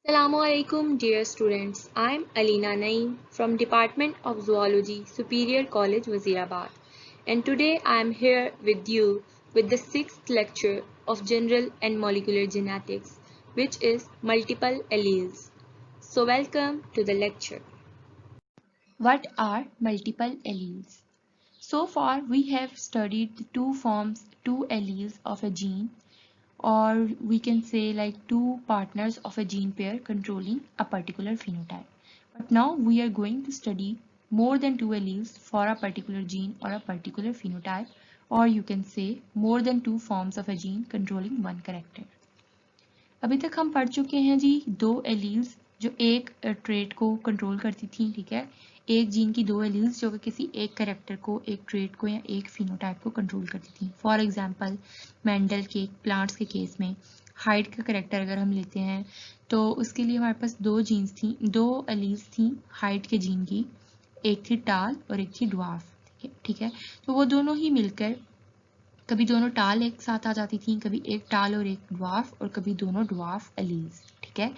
Assalamualaikum dear students. I am Alina Naeem from Department of Zoology, Superior College, Wazirabad. And today I am here with you with the sixth lecture of General and Molecular Genetics, which is Multiple Alleles. So welcome to the lecture. What are multiple alleles? So far we have studied the two forms, two alleles of a gene, or we can say like two partners of a gene pair controlling a particular phenotype. But now we are going to study more than two alleles for a particular gene or a particular phenotype, or you can say more than two forms of a gene controlling one character. अभी तक हम पढ़ चुके हैं जी दो alleles जो एक trait को कंट्रोल करती थी, ठीक है। एक जीन की दो एलील्स जो कि किसी एक कैरेक्टर को, एक ट्रेट को या एक फिनोटाइप को कंट्रोल करती थी। फॉर एग्जांपल मेंडल के प्लांट्स के केस में हाइट का कैरेक्टर अगर हम लेते हैं तो उसके लिए हमारे पास दो जीन्स थी, दो एलील्स थी हाइट के जीन की, एक थी टाल और एक थी ड्वार्फ, ठीक है। तो वो दोनों ही मिलकर कभी दोनों टाल एक साथ आ जाती थी, कभी एक टाल और एक ड्वार्फ, और कभी दोनों ड्वार्फ एलील्स, ठीक है।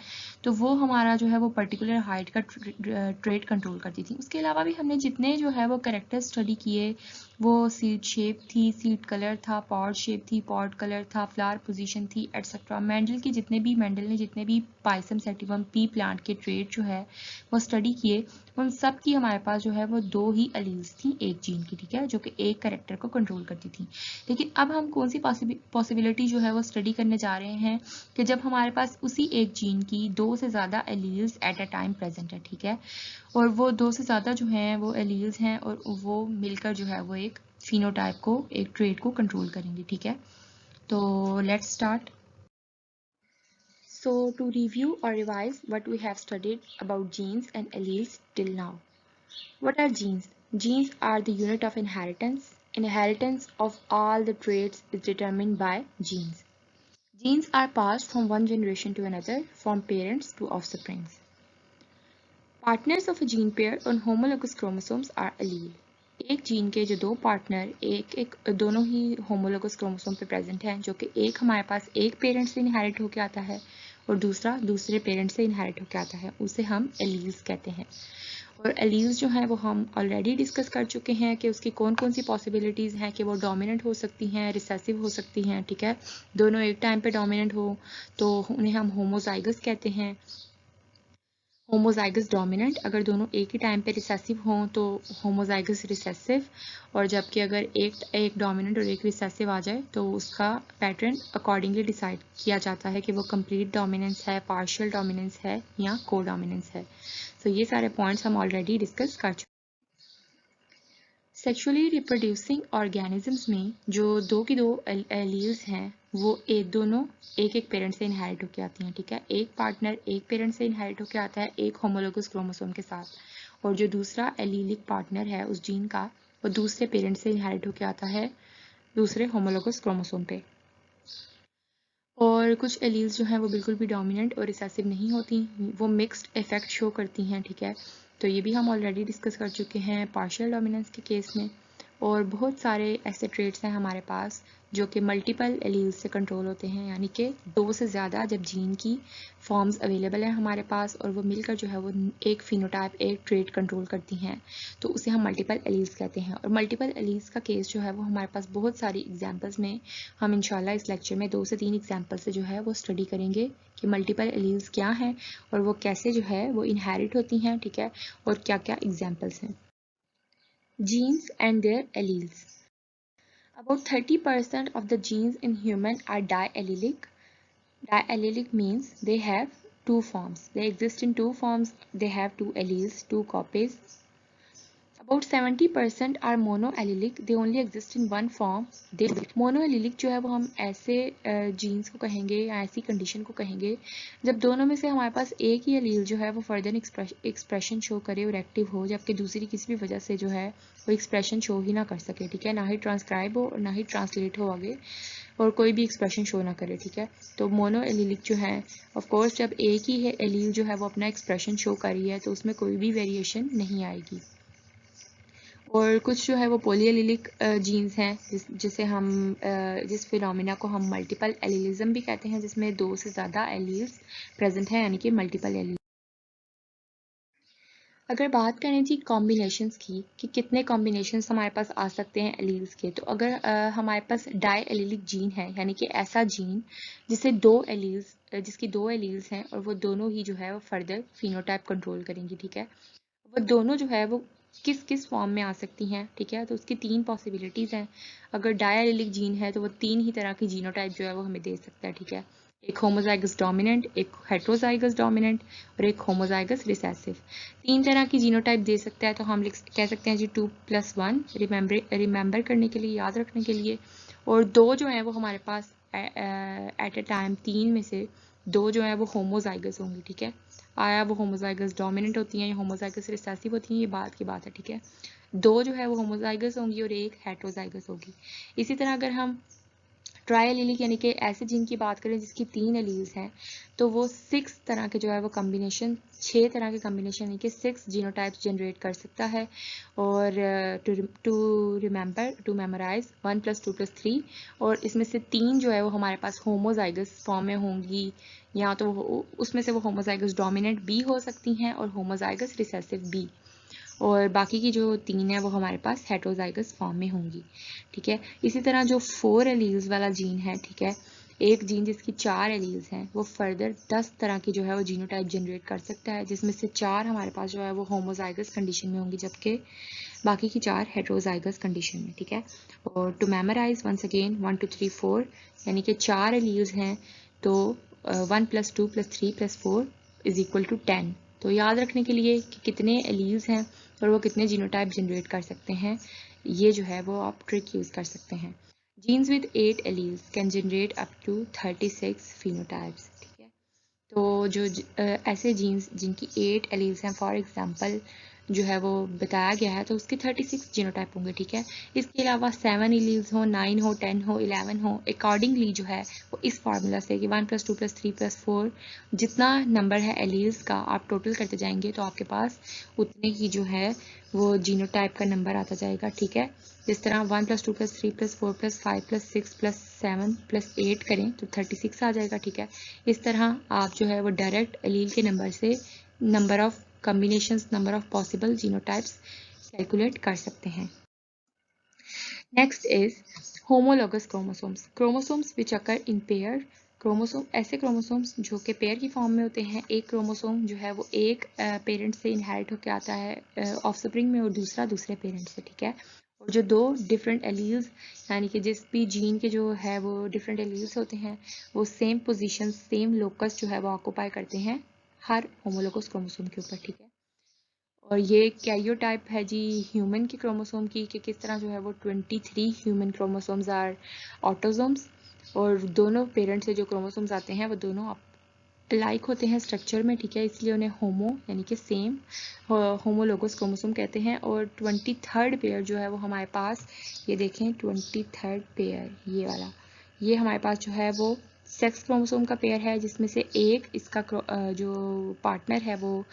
तो वो हमारा जो है वो पर्टिकुलर हाइट का ट्रेट कंट्रोल करती थी। उसके अलावा भी हमने जितने जो है वो कैरेक्टर स्टडी किए, वो सीड शेप थी, सीड कलर था, पॉड शेप थी, पॉड कलर था, फ्लावर पोजीशन थी, एटसेट्रा। मेंडल ने जितने भी पाइसम सेटिवम पी प्लांट के ट्रेट जो है वो स्टडी किए, उन सब की हमारे पास जो है वो दो ही एलील्स थी एक जीन की, ठीक है, जो कि एक कैरेक्टर को कंट्रोल करती थी। लेकिन अब हम कौन सी पॉसिबिलिटी जो है वो स्टडी करने जा रहे हैं कि जब हमारे पास उसी एक जीन की दो से ज़्यादा alleles at a time present है, ठीक है, और वो दो से ज़्यादा जो हैं वो एलील्स हैं और वो मिलकर जो है वो एक फिनोटाइप को, एक ट्रेट को कंट्रोल करेंगे, ठीक है। तो let's start. So to review or revise what we have studied about genes and alleles till now. What are genes? Genes are the unit of inheritance. Inheritance of all the traits is determined by genes. Genes are passed from one generation to another, from parents to offsprings. Partners of a gene pair on homologous chromosomes are allele. एक gene के जो दो partner एक दोनों ही homologous chromosome पे present हैं, जो कि एक हमारे पास एक पेरेंट से इनहेरिट होकर आता है और दूसरा दूसरे पेरेंट से इनहेरिट होकर आता है, उसे हम एलील्स कहते हैं। और एलील्स जो हैं वो हम ऑलरेडी डिस्कस कर चुके हैं कि उसकी कौन कौन सी पॉसिबिलिटीज़ हैं कि वो डोमिनेंट हो सकती हैं, रिसेसिव हो सकती हैं, ठीक है। दोनों एक टाइम पे डोमिनेंट हो तो उन्हें हम होमोजाइगस कहते हैं। होमोजाइगस डोमिनेंट, अगर दोनों एक ही टाइम पे रिसेसिव हों तो होमोजाइगस रिसेसिव, और जबकि अगर एक डोमिनेंट और एक रिसेसिव आ जाए तो उसका पैटर्न अकॉर्डिंगली डिसाइड किया जाता है कि वो कंप्लीट डोमिनेंस है, पार्शियल डोमिनेंस है या को डोमिनेंस है। तो ये सारे पॉइंट्स हम ऑलरेडी डिस्कस कर चुके हैं। सेक्सुअली रिप्रोड्यूसिंग ऑर्गेनिजम्स में जो दो की दो एलील्स हैं वो दोनों एक एक पेरेंट से इनहेरिट होकर आती हैं, ठीक है। एक पार्टनर एक पेरेंट से इनहेरिट होकर आता है एक होमोलोगस क्रोमोसोम के साथ, और जो दूसरा एलीलिक पार्टनर है उस जीन का वो दूसरे पेरेंट से इनहेरिट होकर आता है दूसरे होमोलोगस क्रोमोसोम पे। और कुछ एलील्स जो हैं वो बिल्कुल भी डोमिनेंट और रिसेसिव नहीं होती, वो मिक्स्ड इफेक्ट शो करती हैं, ठीक है। तो ये भी हम ऑलरेडी डिस्कस कर चुके हैं पार्शियल डोमिनेंस के केस में। और बहुत सारे ऐसे ट्रेट्स हैं हमारे पास जो कि मल्टीपल एलील्स से कंट्रोल होते हैं, यानी कि दो से ज़्यादा जब जीन की फॉर्म्स अवेलेबल हैं हमारे पास और वो मिलकर जो है वो एक फिनोटाइप, एक ट्रेट कंट्रोल करती हैं, तो उसे हम मल्टीपल एलील्स कहते हैं। और मल्टीपल एलील्स का केस जो है वो हमारे पास बहुत सारी एग्जाम्पल्स में, हम इंशाल्लाह इस लेक्चर में 2 से 3 एग्जाम्पल से जो है वो स्टडी करेंगे कि मल्टीपल एलील्स क्या हैं और वो कैसे जो है वो इनहेरिट होती हैं, ठीक है, और क्या क्या एग्जाम्पल्स हैं। Genes and their alleles. About 30% of the genes in human are diallelic. Diallelic means they have two forms. They exist in two forms. They have two alleles, two copies. About 70% are monoallelic. They only exist in one form. They monoallelic जो है वो हम ऐसे jeans को कहेंगे या ऐसी condition को कहेंगे जब दोनों में से हमारे पास एक ही एलील जो है वो फर्दर एक्सप्रेशन शो करे और एक्टिव हो, जबकि दूसरी किसी भी वजह से जो है वो एक्सप्रेशन शो ही ना कर सके, ठीक है, ना ही ट्रांसक्राइब हो और ना ही ट्रांसलेट हो आगे, और कोई भी एक्सप्रेशन शो ना करे, ठीक है। तो मोनो एलीलिक जो है, ऑफ कोर्स जब एक ही है एलील जो है वो अपना एक्सप्रेशन शो कर रही है तो उसमें कोई भी वेरिएशन नहीं आएगी। और कुछ जो है वो पॉलीएलिलिक जीन्स हैं जिसे हम जिस फिनोमिना को हम मल्टीपल एलिलिज्म भी कहते हैं, जिसमें 2 से ज़्यादा एलील्स प्रेजेंट हैं, यानी कि मल्टीपल एलील। अगर बात करें जी कॉम्बिनेशंस की कि कितने कॉम्बिनेशंस हमारे पास आ सकते हैं एलील्स के, तो अगर हमारे पास डाई एलिलिक जीन है, यानी कि ऐसा जीन जिसे जिसकी 2 एलील्स हैं और वो दोनों ही जो है वो फर्दर फिनोटाइप कंट्रोल करेंगी, ठीक है। वो दोनों जो है वो किस किस फॉर्म में आ सकती हैं, ठीक है। तो उसकी 3 पॉसिबिलिटीज़ हैं। अगर डाई एलिलिक जीन है तो वो 3 ही तरह की जीनोटाइप जो है वो हमें दे सकता है, ठीक है। एक होमोजाइगस डोमिनेंट, एक हेट्रोजाइगस डोमिनेंट और एक होमोजाइगस रिसेसिव। 3 तरह की जीनोटाइप दे सकता है। तो हम कह सकते हैं जी 2+1 रिमेंबर करने के लिए, याद रखने के लिए। और 2 जो है वो हमारे पास एट ए टाइम 3 में से 2 जो है वो होमोजाइगस होंगी, ठीक है। आया वो होमोजाइगस डोमिनेंट होती हैं या होमोजाइगस रिसेसिव होती हैं, ये बात की बात है, ठीक है। 2 जो है वो होमोजाइगस होंगी और एक हेट्रोजाइगस होगी। इसी तरह अगर हम ट्राई एलीलिक यानी कि ऐसे जीन की बात करें जिसकी 3 एलील्स हैं, तो वो 6 तरह के जो है वो कॉम्बिनेशन, 6 तरह के कॉम्बिनेशन यानी कि 6 जीनोटाइप्स जनरेट कर सकता है। और टू मेमोराइज 1+2+3, और इसमें से 3 जो है वो हमारे पास होमोजाइगस फॉर्म में होंगी, या तो उसमें से वो होमोजाइगस डोमिनेंट भी हो सकती हैं और होमोजाइगस रिसेसिव भी, और बाकी की जो 3 है वो हमारे पास हेट्रोजाइगस फॉर्म में होंगी, ठीक है। इसी तरह जो 4 एलील्स वाला जीन है, ठीक है, एक जीन जिसकी 4 एलील्स हैं, वो फर्दर 10 तरह की जो है वो जीनोटाइप जनरेट कर सकता है, जिसमें से 4 हमारे पास जो है वो होमोजाइगस कंडीशन में होंगी, जबकि बाकी की 4 हेट्रोजाइगस कंडीशन में, ठीक है। और टू मेमोराइज वंस अगेन 1 2 3 4, यानी कि 4 एलील्स हैं तो 1+2+3+4 इज इक्वल टू 10। तो याद रखने के लिए कि कितने एलील्स हैं और वो कितने जीनोटाइप जनरेट कर सकते हैं, ये जो है वो आप ट्रिक यूज़ कर सकते हैं। Genes with 8 alleles can generate up to 36 phenotypes, ठीक है। तो जो ऐसे जीन्स जिनकी 8 एलील्स हैं, फॉर एग्जांपल जो है वो बताया गया है, तो उसके 36 जीनोटाइप होंगे, ठीक है। इसके अलावा 7 एलील्स हो, 9 हो, 10 हो, 11 हो, अकॉर्डिंगली जो है वो इस फार्मूला से कि 1+2+3+4 जितना नंबर है एलील्स का आप टोटल करते जाएंगे तो आपके पास उतने ही जो है वो जीनोटाइप का नंबर आता जाएगा, ठीक है। जिस तरह 1+2+3+4+5+6+7+8 करें तो 36 आ जाएगा, ठीक है। इस तरह आप जो है वो डायरेक्ट एलील के नंबर से number of combinations, number of possible genotypes calculate कर सकते हैं। Next is homologous chromosomes. Chromosomes which occur in pair. Chromosome ऐसे क्रोमोसोम्स जो कि पेयर की फॉर्म में होते हैं। एक क्रोमोसोम जो है वो एक पेरेंट से इनहेरिट होकर आता है ऑफस्प्रिंग में, और दूसरा दूसरे पेरेंट से, ठीक है। और जो 2 डिफरेंट एलील्स यानी कि जिस भी जीन के जो है वो डिफरेंट एलील्स होते हैं, वो सेम पोजीशन, सेम लोकस जो है वो ऑक्यूपाई करते हैं हर होमोलोगस क्रोमोसोम के ऊपर, ठीक है। और ये कैरियोटाइप है जी ह्यूमन के क्रोमोसोम की, कि किस तरह जो है वो 23 ह्यूमन क्रोमोसोम्स आर ऑटोसोम्स, और दोनों पेरेंट से जो क्रोमोसोम्स आते हैं वो दोनों लाइक होते हैं स्ट्रक्चर में, ठीक है। इसलिए उन्हें होमो यानी कि सेम होमोलोगस क्रोमोसोम कहते हैं। और 23rd पेयर जो है वो हमारे पास, ये देखें 23rd पेयर, ये वाला, ये हमारे पास जो है वो सेक्स क्रोमोसोम का पेयर है, जिसमें से एक इसका जो पार्टनर है वो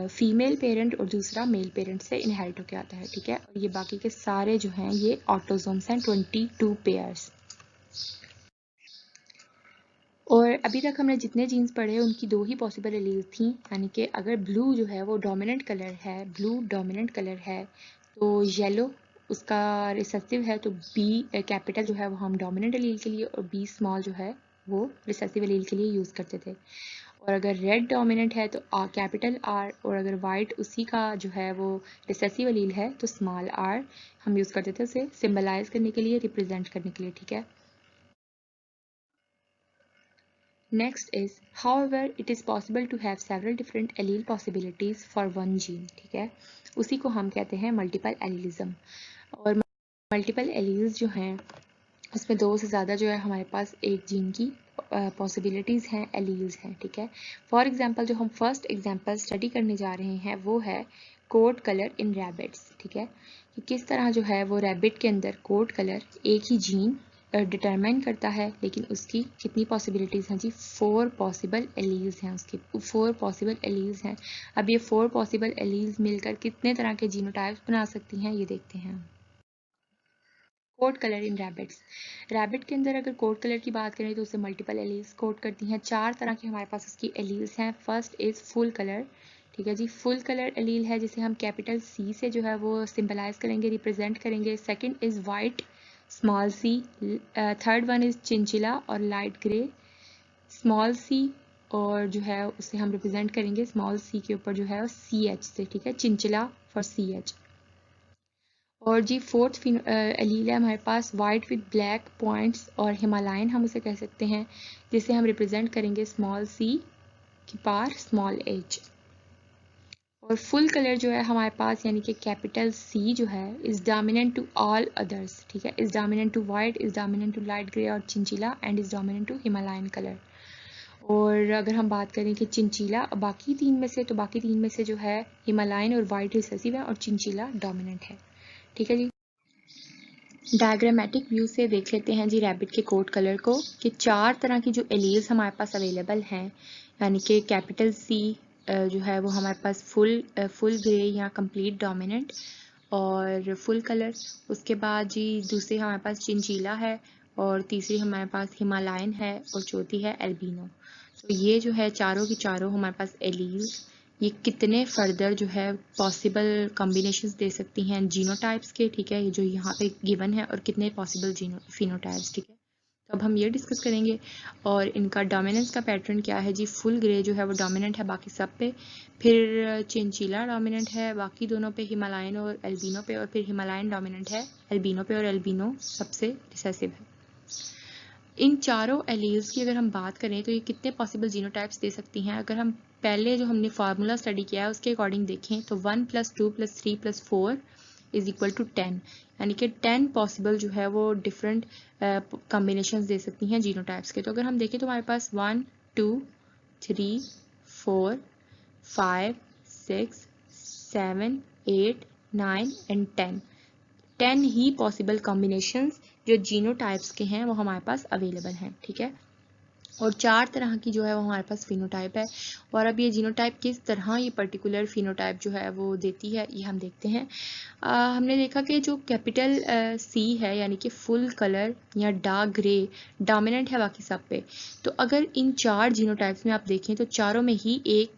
फीमेल पेरेंट और दूसरा मेल पेरेंट से इनहेरिट होकर आता है, ठीक है। और ये बाकी के सारे जो हैं ये ऑटोसोम्स हैं, 22 पेयर्स। और अभी तक हमने जितने जीन्स पढ़े उनकी 2 ही पॉसिबल एलील्स थी, यानी कि अगर ब्लू जो है वो डोमिनेंट कलर है, ब्लू डोमिनेंट कलर है, तो येलो उसका रिसेसिव है, तो बी कैपिटल जो है वो हम डोमिनेंट एलील के लिए, और बी स्मॉल जो है वो रिसेसिव एलील के लिए यूज़ करते थे। और अगर रेड डोमिनेंट है तो कैपिटल आर, और अगर वाइट उसी का जो है वो रिसेसिव एलील है तो स्मॉल आर हम यूज़ करते थे उसे सिंबलाइज करने के लिए, रिप्रेजेंट करने के लिए, ठीक है। Next is, however, it is possible to have several different allele possibilities for one gene, ठीक है। उसी को हम कहते हैं मल्टीपल एलीलिज्म। और मल्टीपल एलील्स जो हैं उसमें 2 से ज़्यादा जो है हमारे पास एक जीन की पॉसिबिलिटीज़ हैं, एलील्स हैं, ठीक है। फॉर एग्जांपल जो हम फर्स्ट एग्जांपल स्टडी करने जा रहे हैं वो है कोट कलर इन रैबिट्स, ठीक है। कि किस तरह जो है वो रैबिट के अंदर कोट कलर एक ही जीन डिटरमाइन करता है, लेकिन उसकी कितनी पॉसिबिलिटीज़ हैं जी? 4 पॉसिबल एलील्स हैं उसके, 4 पॉसिबल एलील्स हैं। अब ये 4 पॉसिबल एलील्स मिलकर कितने तरह के जीनोटाइप्स बना सकती हैं, ये देखते हैं। कोड कलर इन रैबिट्स, रैबिट के अंदर अगर कोड कलर की बात करें तो उसे मल्टीपल एलील्स कोड करती हैं। 4 तरह के हमारे पास उसकी एलील्स हैं। फर्स्ट इज़ फुल कलर, ठीक है जी, फुल कलर एलील है जिसे हम कैपिटल C से जो है वो सिंबलाइज करेंगे, रिप्रेजेंट करेंगे। Second is white, small C. Third one is chinchilla और लाइट ग्रे, स्मॉल सी, और जो है उसे हम रिप्रेजेंट करेंगे स्मॉल सी के ऊपर जो है CH से, ठीक है, चिंचिला फॉर CH। और जी फोर्थ एलील है हमारे पास वाइट विद ब्लैक पॉइंट्स और हिमालयन हम उसे कह सकते हैं, जिसे हम रिप्रेजेंट करेंगे स्मॉल सी के पार स्मॉल h। और फुल कलर जो है हमारे पास यानी कि कैपिटल C जो है is dominant to all others, ठीक है, is dominant to white, is dominant to light grey और chinchilla, and is dominant to Himalayan colour. और अगर हम बात करें कि चिंचिला बाकी तीन में से, तो बाकी तीन में से जो है हिमालयन और वाइट रिसेसिव है और चिंचिला डोमिनेंट है, ठीक है जी। डायग्रामेटिक व्यू से देख लेते हैं जी रैबिट के कोड कलर को, कि 4 तरह की जो एलील्स हमारे पास अवेलेबल हैं, यानी कि कैपिटल C जो है वो हमारे पास फुल ग्रे या कंप्लीट डोमिनेंट और फुल कलर। उसके बाद जी दूसरी हमारे पास चिंचीला है और तीसरी हमारे पास हिमालयन है और चौथी है एल्बिनो। तो ये जो है चारों की चारों हमारे पास एलील्स, ये कितने फर्दर जो है पॉसिबल कॉम्बिनेशंस दे सकती हैं जीनोटाइप्स के, ठीक है, ये जो यहाँ पे गिवन है, और कितने पॉसिबल फिनोटाइप्स, ठीक है। तो अब हम ये डिस्कस करेंगे। और इनका डोमिनेंस का पैटर्न क्या है जी? फुल ग्रे जो है वो डोमिनेंट है बाकी सब पे, फिर चिंचीला डोमिनेंट है बाकी दोनों पे, हिमालयन और एल्बिनो पे, और फिर हिमालयन डोमिनेंट है एल्बिनो पे और एल्बिनो सबसे रिसेसिव है। इन चारों एलील्स की अगर हम बात करें तो ये कितने पॉसिबल जीनोटाइप्स दे सकती हैं? अगर हम पहले जो हमने फार्मूला स्टडी किया है उसके अकॉर्डिंग देखें तो 1 + 2 + 3 + 4 = 10, यानी कि 10 पॉसिबल जो है वो डिफरेंट कॉम्बिनेशंस दे सकती हैं जीनोटाइप्स के। तो अगर हम देखें तो हमारे पास 1 2 3 4 5 6 7 8 9 एंड 10 ही पॉसिबल कॉम्बिनेशंस जो जीनोटाइप्स के हैं वो हमारे पास अवेलेबल हैं, ठीक है। और 4 तरह की जो है वो हमारे पास फिनोटाइप है। और अब ये जीनोटाइप किस तरह ये पर्टिकुलर फिनोटाइप जो है वो देती है, ये हम देखते हैं। हमने देखा कि जो कैपिटल C है यानी कि फुल कलर या डार्क ग्रे डोमिनेंट है बाकी सब पे। तो अगर इन 4 जीनोटाइप्स में आप देखें तो चारों में ही एक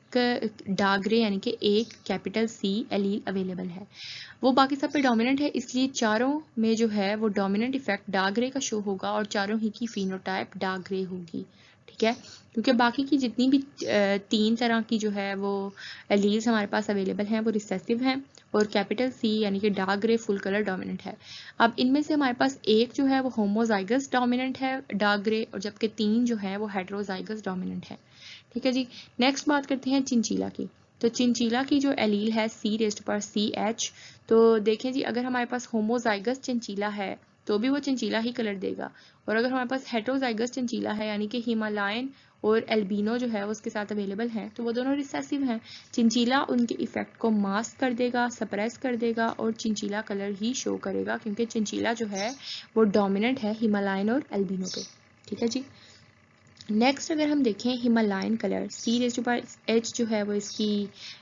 डार्क ग्रे यानी कि एक कैपिटल C एलील अवेलेबल है, वो बाकी सब पे डोमिनेंट है, इसलिए चारों में जो है वो डोमिनेंट इफेक्ट डार्क ग्रे का शो होगा और चारों ही की फिनोटाइप डार्क ग्रे होगी, ठीक है। क्योंकि बाकी की जितनी भी 3 तरह की जो है वो एलील्स हमारे पास अवेलेबल हैं वो रिसेसिव हैं और कैपिटल C यानी कि dark grey full colour dominant है। अब इनमें से हमारे पास एक जो है वो होमोजाइगस डोमिनेंट है डार्क ग्रे, और जबकि 3 जो है वो हेट्रोजाइगस डोमिनेंट है, ठीक है जी। नेक्स्ट बात करते हैं चिंचीला की। तो चिंचीला की जो एलील है C⁻CH, तो देखें जी अगर हमारे पास होमोजाइगस चिंचीला है तो भी वो चिंचीला ही कलर देगा, और अगर हमारे पास हेट्रोजाइगस चिंचीला है यानी कि हिमालयन और एल्बिनो जो है उसके साथ अवेलेबल हैं तो वो दोनों रिसेसिव हैं। चिंचीला उनके इफेक्ट को मास्क कर देगा, सप्रेस कर देगा और चिंचीला कलर ही शो करेगा, क्योंकि चिंचीला जो है वो डोमिनेंट है हिमालयन और एल्बिनो पे, ठीक है जी। नेक्स्ट अगर हम देखें हिमालयन कलर C⁻H जो है वो इसकी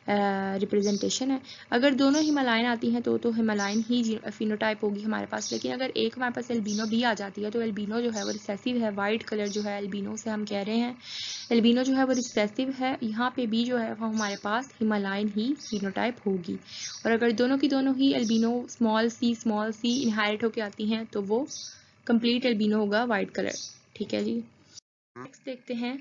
रिप्रेजेंटेशन है। अगर दोनों हिमालयन आती हैं तो हिमालयन ही फिनोटाइप होगी हमारे पास, लेकिन अगर एक हमारे पास एल्बिनो भी आ जाती है तो एल्बिनो जो है वो रिसेसिव है। वाइट कलर जो है एल्बिनो से हम कह रहे हैं, एल्बिनो जो है वो रिसेसिव है, यहाँ पे भी जो है वो हमारे पास हिमालयन ही फिनोटाइप होगी। और अगर दोनों की दोनों ही एल्बिनो स्मॉल सी इनहेरिट होके आती हैं तो वो कंप्लीट एल्बिनो होगा वाइट कलर, ठीक है जी। नेक्स्ट देखते हैं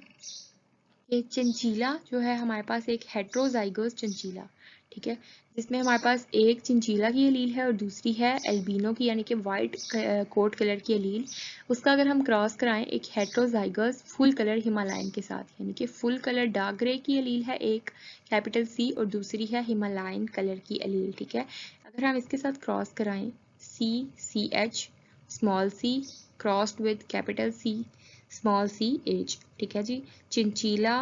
कि चिंचीला जो है हमारे पास एक हेट्रोजाइगस चिंचीला, ठीक है, जिसमें हमारे पास एक चिंचीला की एलील है और दूसरी है एल्बिनो की यानी कि वाइट कोट कलर की एलील। उसका अगर हम क्रॉस कराएं एक हेट्रोजाइगस फुल कलर हिमालयन के साथ, यानी कि फुल कलर डार्क ग्रे की एलील है एक कैपिटल C और दूसरी है हिमालयन कलर की एलील, ठीक है। अगर हम इसके साथ क्रॉस कराएं CH small c crossed with capital C small CH, ठीक है जी। चिंचीला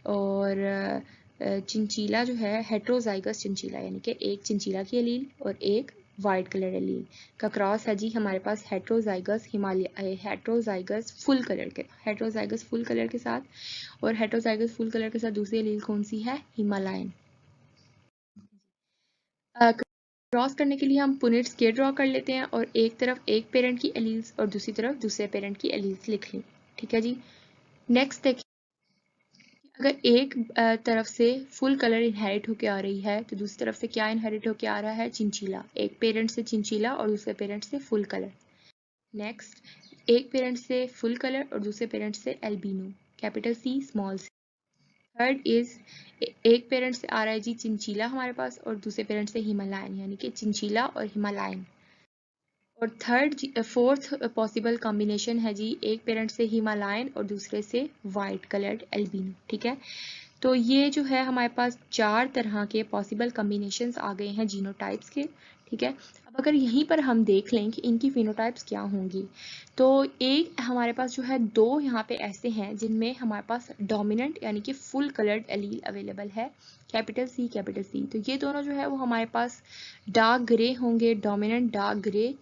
और चिंचीला जो है हेट्रोजाइगस चिंचीला यानी कि एक चिंचीला की एलील और एक वाइट कलर एलील का क्रॉस है जी हमारे पास heterozygous Himalaya heterozygous full colour के साथ, और हेट्रोजाइगस फुल कलर के साथ दूसरी एलील कौन सी है, हिमालयन। क्रॉस करने के लिए हम पुनेट स्केयर ड्रॉ कर लेते हैं और एक तरफ एक पेरेंट की एलील्स और दूसरी तरफ दूसरे पेरेंट की एलील्स लिख लें, ठीक है जी। नेक्स्ट देखिए, अगर एक तरफ से फुल कलर इनहेरिट होके आ रही है तो दूसरी तरफ से क्या इनहेरिट होके आ रहा है, चिंचीला। एक पेरेंट से चिंचीला और दूसरे पेरेंट से फुल कलर। नेक्स्ट एक पेरेंट से फुल कलर और दूसरे पेरेंट से albino, capital C small C. Third is एक पेरेंट से आ रहा है जी चिंचीला हमारे पास और दूसरे पेरेंट से हिमालयन, यानी कि चिंचीला और हिमालयन। और फोर्थ पॉसिबल कॉम्बिनेशन है जी एक पेरेंट से हिमालयन और दूसरे से वाइट कलर्ड एल्बिनो, ठीक है। तो ये जो है हमारे पास 4 तरह के पॉसिबल कॉम्बिनेशंस आ गए हैं जीनोटाइप्स के, ठीक है। अब अगर यहीं पर हम देख लें कि इनकी फिनोटाइप्स क्या होंगी, तो एक हमारे पास जो है 2 यहाँ पे ऐसे हैं जिनमें हमारे पास डोमिनेंट यानी कि फुल कलर्ड एलील अवेलेबल है, कैपिटल सी। तो ये दोनों जो है वो हमारे पास डार्क ग्रे होंगे, डोमिनेंट डार्क ग्रे।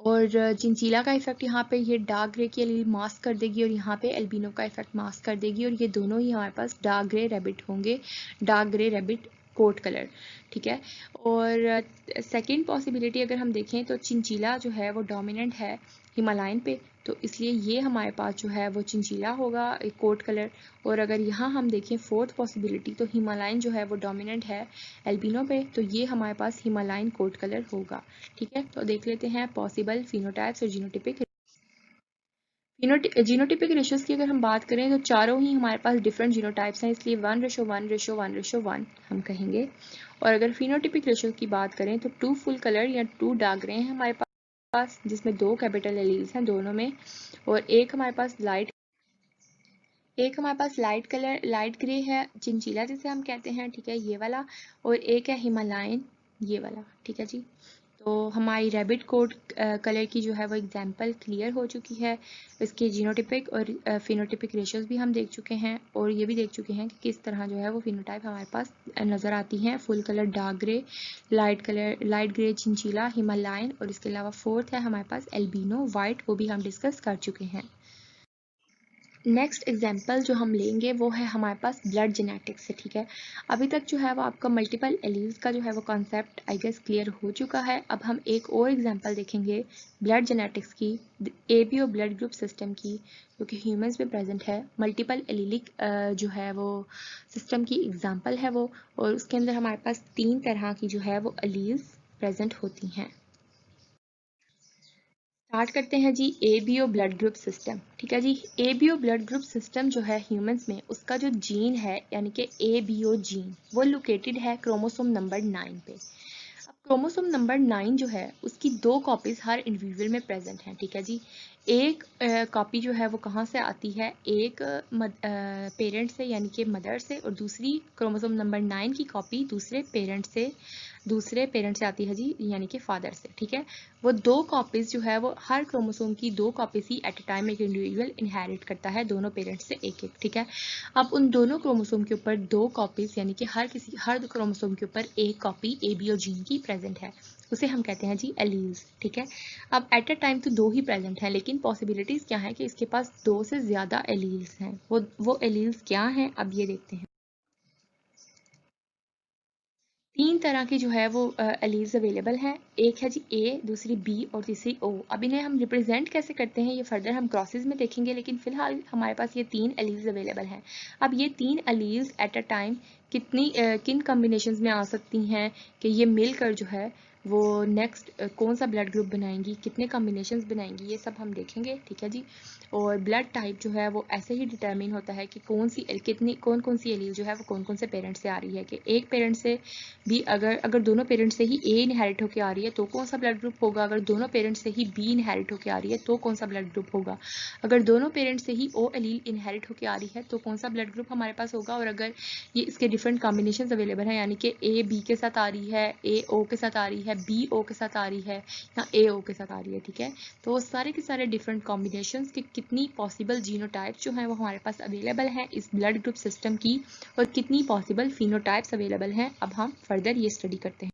और चिंचीला का इफेक्ट यहाँ पे ये डार्क ग्रे के लिए मास्क कर देगी और यहाँ पे एल्बिनो का इफेक्ट मास्क कर देगी, और ये दोनों ही हमारे पास डार्क ग्रे रैबिट होंगे, dark grey rabbit coat colour, ठीक है। और सेकंड पॉसिबिलिटी अगर हम देखें तो चिंचीला जो है वो डोमिनेंट है हिमालयन पे, तो इसलिए ये हमारे पास जो है वो चिंचीला होगा एक कोट कलर। और अगर यहाँ हम देखें फोर्थ पॉसिबिलिटी, तो हिमालयन जो है वो डोमिनेंट है एल्बिनो पे, तो ये हमारे पास हिमालयन कोट कलर होगा, ठीक है। तो देख लेते हैं पॉसिबल फिनोटाइप्स और जीनोटिपिक। जीनोटिपिक रेशियोज की अगर हम बात करें तो चारों ही हमारे पास डिफरेंट जीनोटाइप्स हैं, इसलिए 1:1:1:1 हम कहेंगे। और अगर फिनोटिपिक रेशियो की बात करें तो 2 फुल कलर या 2 डार्क ग्रे हैं हमारे पास, जिसमें 2 कैपिटल एलील्स हैं दोनों में, और एक हमारे पास लाइट कलर लाइट ग्रे है, चिंचीला जिसे हम कहते हैं, ठीक है, ये वाला। और एक है हिमालयन, ये वाला, ठीक है जी। तो हमारी रैबिट कोट कलर की जो है वो एग्जांपल क्लियर हो चुकी है। इसके जीनोटिपिक और फिनोटिपिक रेशियोज भी हम देख चुके हैं, और ये भी देख चुके हैं कि किस तरह जो है वो फिनोटाइप हमारे पास नज़र आती हैं, full colour dark grey, light grey chinchilla, Himalayan, और इसके अलावा फोर्थ है हमारे पास एल्बिनो वाइट, वो भी हम डिस्कस कर चुके हैं। नेक्स्ट एग्जाम्पल जो हम लेंगे वो है हमारे पास ब्लड जेनेटिक्स से, ठीक है। अभी तक जो है वो आपका मल्टीपल एलील्स का जो है वो कॉन्सेप्ट आई गेस क्लियर हो चुका है। अब हम एक और एग्जाम्पल देखेंगे ब्लड जेनेटिक्स की, एबीओ ब्लड ग्रुप सिस्टम की, जो कि ह्यूमंस में प्रेजेंट है। मल्टीपल एलीलिक जो है वो सिस्टम की एग्जाम्पल है वो, और उसके अंदर हमारे पास 3 तरह की जो है वो एलील्स प्रेजेंट होती हैं। स्टार्ट करते हैं जी एबीओ ब्लड ग्रुप सिस्टम, ठीक है जी। एबीओ ब्लड ग्रुप सिस्टम जो है ह्यूमंस में, उसका जो जीन है यानी कि एबीओ जीन, वो लोकेटेड है क्रोमोसोम नंबर 9 पे। अब क्रोमोसोम नंबर 9 जो है उसकी 2 कॉपीज हर इंडिविजुअल में प्रेजेंट हैं, ठीक है जी। एक कॉपी जो है वो कहाँ से आती है, एक पेरेंट से यानी कि मदर से, और दूसरी क्रोमोसोम नंबर 9 की कॉपी दूसरे पेरेंट से आती है जी, यानी कि फादर से, ठीक है। वो 2 कॉपीज जो है वो हर क्रोमोसोम की 2 copies he at a time एक इंडिविजुअल इनहेरिट करता है, दोनों पेरेंट्स से एक एक, ठीक है। अब उन दोनों क्रोमोसोम के ऊपर 2 कॉपीज यानी कि हर क्रोमोसोम के ऊपर एक कॉपी एबीओ जीन की प्रेजेंट है, उसे हम कहते हैं जी एलील्स, ठीक है। अब एट अ टाइम तो 2 ही प्रेजेंट हैं, लेकिन पॉसिबिलिटीज क्या है कि इसके पास 2 से ज्यादा एलील्स हैं। वो एलील्स क्या हैं, अब ये देखते हैं। 3 तरह की जो है वो एलील्स अवेलेबल हैं, एक है जी ए, दूसरी बी और तीसरी ओ। अब इन्हें हम रिप्रेजेंट कैसे करते हैं ये फर्दर हम क्रॉसेस में देखेंगे, लेकिन फिलहाल हमारे पास ये 3 एलील्स अवेलेबल हैं। अब ये 3 एलील्स एट अ टाइम किन कॉम्बिनेशंस में आ सकती हैं कि ये मिलकर जो है वो नेक्स्ट कौन सा ब्लड ग्रुप बनाएंगी, कितने कॉम्बिनेशंस बनाएंगी, ये सब हम देखेंगे, ठीक है जी। और ब्लड टाइप जो है वो ऐसे ही डिटरमिन होता है कि कौन कौन सी एलील जो है वो कौन कौन से पेरेंट से आ रही है, कि एक पेरेंट से भी अगर दोनों पेरेंट से ही ए इनहेरिट होकर आ रही है तो कौन सा ब्लड ग्रुप होगा, अगर दोनों पेरेंट से ही बी इनहेरिट होकर आ रही है तो कौन सा ब्लड ग्रुप होगा, अगर दोनों पेरेंट से ही ओ एलील इनहेरिट होकर आ रही है तो कौन सा ब्लड ग्रुप हमारे पास होगा। और अगर ये इसके डिफरेंट कॉम्बिनेशन अवेलेबल हैं, यानी कि ए बी के साथ आ रही है, ए ओ के साथ आ रही है, बी ओ के साथ आ रही है, या ए ओ के साथ आ रही है, ठीक है। तो सारे के सारे डिफरेंट कॉम्बिनेशंस की कितनी पॉसिबल जीनोटाइप्स जो हैं वो हमारे पास अवेलेबल हैं इस ब्लड ग्रुप सिस्टम की, और कितनी पॉसिबल फिनोटाइप्स अवेलेबल हैं, अब हम फर्दर ये स्टडी करते हैं।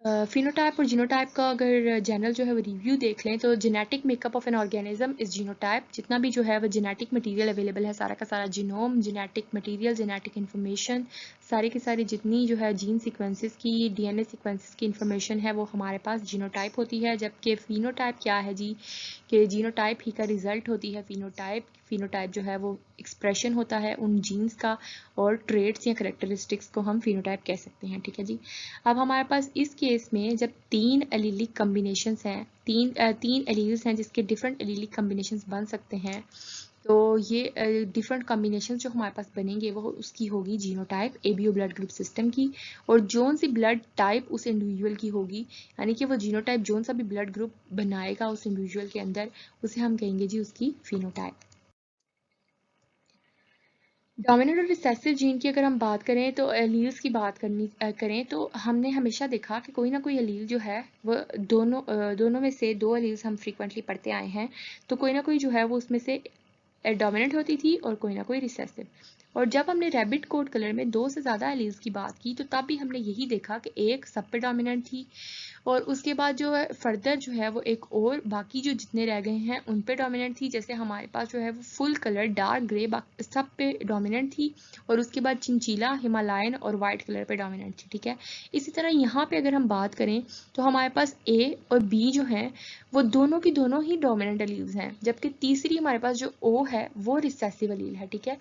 फिनोटाइप और जीनोटाइप का अगर जनरल जो है वो रिव्यू देख लें तो genetic makeup of an organism is genotype. जितना भी जो है वो जेनेटिक मटेरियल अवेलेबल है, सारा का सारा genome, genetic material, genetic information, सारी की सारी जितनी जो है जीन सीक्वेंसेस की, डीएनए सीक्वेंसेस की इन्फॉर्मेशन है वो हमारे पास जीनोटाइप होती है। जबकि फिनोटाइप क्या है जी, कि जीनोटाइप ही का रिजल्ट होती है फिनोटाइप। फिनोटाइप जो है वो एक्सप्रेशन होता है उन जीन्स का, और ट्रेड्स या करेक्टरिस्टिक्स को हम फिनोटाइप कह सकते हैं। ठीक है जी। अब हमारे पास इस केस में जब तीन एलीलिक कम्बिनेशंस हैं, तीन एलील्स हैं जिसके डिफरेंट एलीलिक कम्बिनेशंस बन सकते हैं, तो ये डिफरेंट कॉम्बिनेशन जो हमारे पास बनेंगे वो उसकी होगी genotype ABO blood group system की। और जोन सी ब्लड टाइप उस इंडिविजुअल की होगी, यानी कि वो जीनोटाइप जोन सा भी ब्लड ग्रुप बनाएगा उस इंडिविजुअल के अंदर, उसे हम कहेंगे जी उसकी फिनोटाइप। डोमिनेंट और रिसेसिव जीन की अगर हम बात करें तो एलील्स की बात करें तो हमने हमेशा देखा कि कोई ना कोई एलील जो है वो दोनों में से दो एलील्स हम फ्रीक्वेंटली पढ़ते आए हैं, तो कोई ना कोई जो है वो उसमें से डोमिनेंट होती थी और कोई ना कोई रिसेसिव। और जब हमने रैबिट कोड कलर में दो से ज़्यादा एलील्स की बात की तो तब भी हमने यही देखा कि एक सब पे डोमिनेंट थी, और उसके बाद जो है फर्दर जो है वो एक और बाकी जो जितने रह गए हैं उन पे डोमिनेंट थी। जैसे हमारे पास जो है वो फुल कलर डार्क ग्रे सब पे डोमिनेंट थी, और उसके बाद चिंचीला, हिमालयन और वाइट कलर पे डोमिनेंट थी। ठीक है। इसी तरह यहाँ पे अगर हम बात करें तो हमारे पास ए और बी जो है वो दोनों की दोनों ही डोमिनेंट एलील्स हैं, जबकि तीसरी हमारे पास जो ओ है वो रिसेसिव एलील है। ठीक है।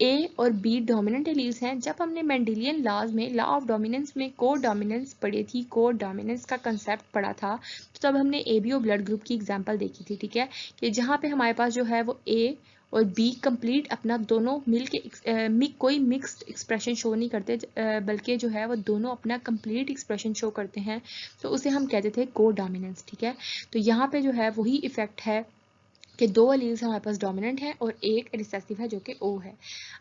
ए और बी डोमिनेंट एलील्स हैं। जब हमने मेंडेलियन लॉज में लॉ ऑफ डोमिनेंस में को डोमिनेंस पढ़ी थी, को डोमिनेंस का कंसेप्ट पढ़ा था, तो तब हमने एबीओ ब्लड ग्रुप की एग्जांपल देखी थी। ठीक है, कि जहाँ पे हमारे पास जो है वो ए और बी कंप्लीट अपना दोनों मिल के कोई मिक्स्ड एक्सप्रेशन शो नहीं करते, बल्कि जो है वो दोनों अपना कंप्लीट एक्सप्रेशन शो करते हैं, तो उसे हम कहते थे को डोमिनेंस। ठीक है। तो यहाँ पे जो है वही इफेक्ट है कि दो एलील्स हमारे पास डोमिनेंट है और एक रिसेसिव है जो कि ओ है।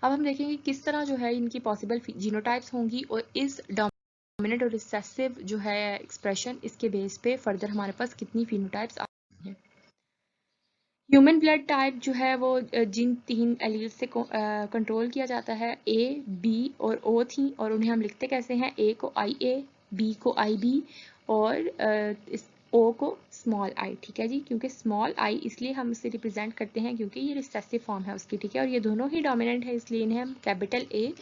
अब हम देखेंगे किस तरह जो है इनकी पॉसिबल जीनोटाइप्स होंगी, और इस डोमिनेंट और रिसेसिव जो है एक्सप्रेशन, इसके बेस पे फर्दर हमारे पास कितनी फिनोटाइप्स आ रही हैं। ह्यूमन ब्लड टाइप जो है वो जिन तीन एलील्स से कंट्रोल किया जाता है, ए, बी और ओ थी, और उन्हें हम लिखते कैसे हैं, ए को आई ए, बी को आई बी, और ओ को स्मॉल आई। ठीक है जी, क्योंकि स्मॉल आई इसलिए हम इसे रिप्रेजेंट करते हैं क्योंकि ये रिसेसिव फॉर्म है उसकी। ठीक है। और ये दोनों ही डोमिनेंट है, इसलिए इन्हें हम कैपिटल ए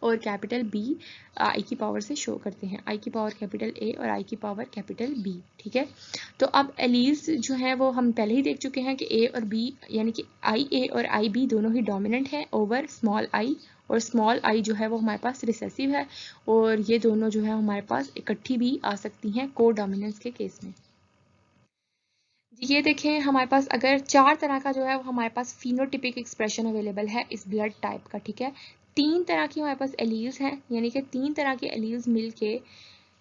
और कैपिटल बी आई की पावर से शो करते हैं, आई की पावर कैपिटल ए और आई की पावर कैपिटल बी। ठीक है। तो अब एलील्स जो हैं वो हम पहले ही देख चुके हैं कि ए और बी, यानी कि आई ए और आई बी दोनों ही डोमिनेंट है ओवर स्मॉल आई, और स्मॉल आई जो है वो हमारे पास रिसेसिव है, और ये दोनों जो है हमारे पास इकट्ठी भी आ सकती हैं को डोमिनेंस के केस में। ये देखें हमारे पास अगर चार तरह का जो है वो हमारे पास फिनोटिपिक एक्सप्रेशन अवेलेबल है इस ब्लड टाइप का। ठीक है। तीन तरह की हमारे पास एलील्स हैं, यानी कि तीन तरह के एलील्स मिलके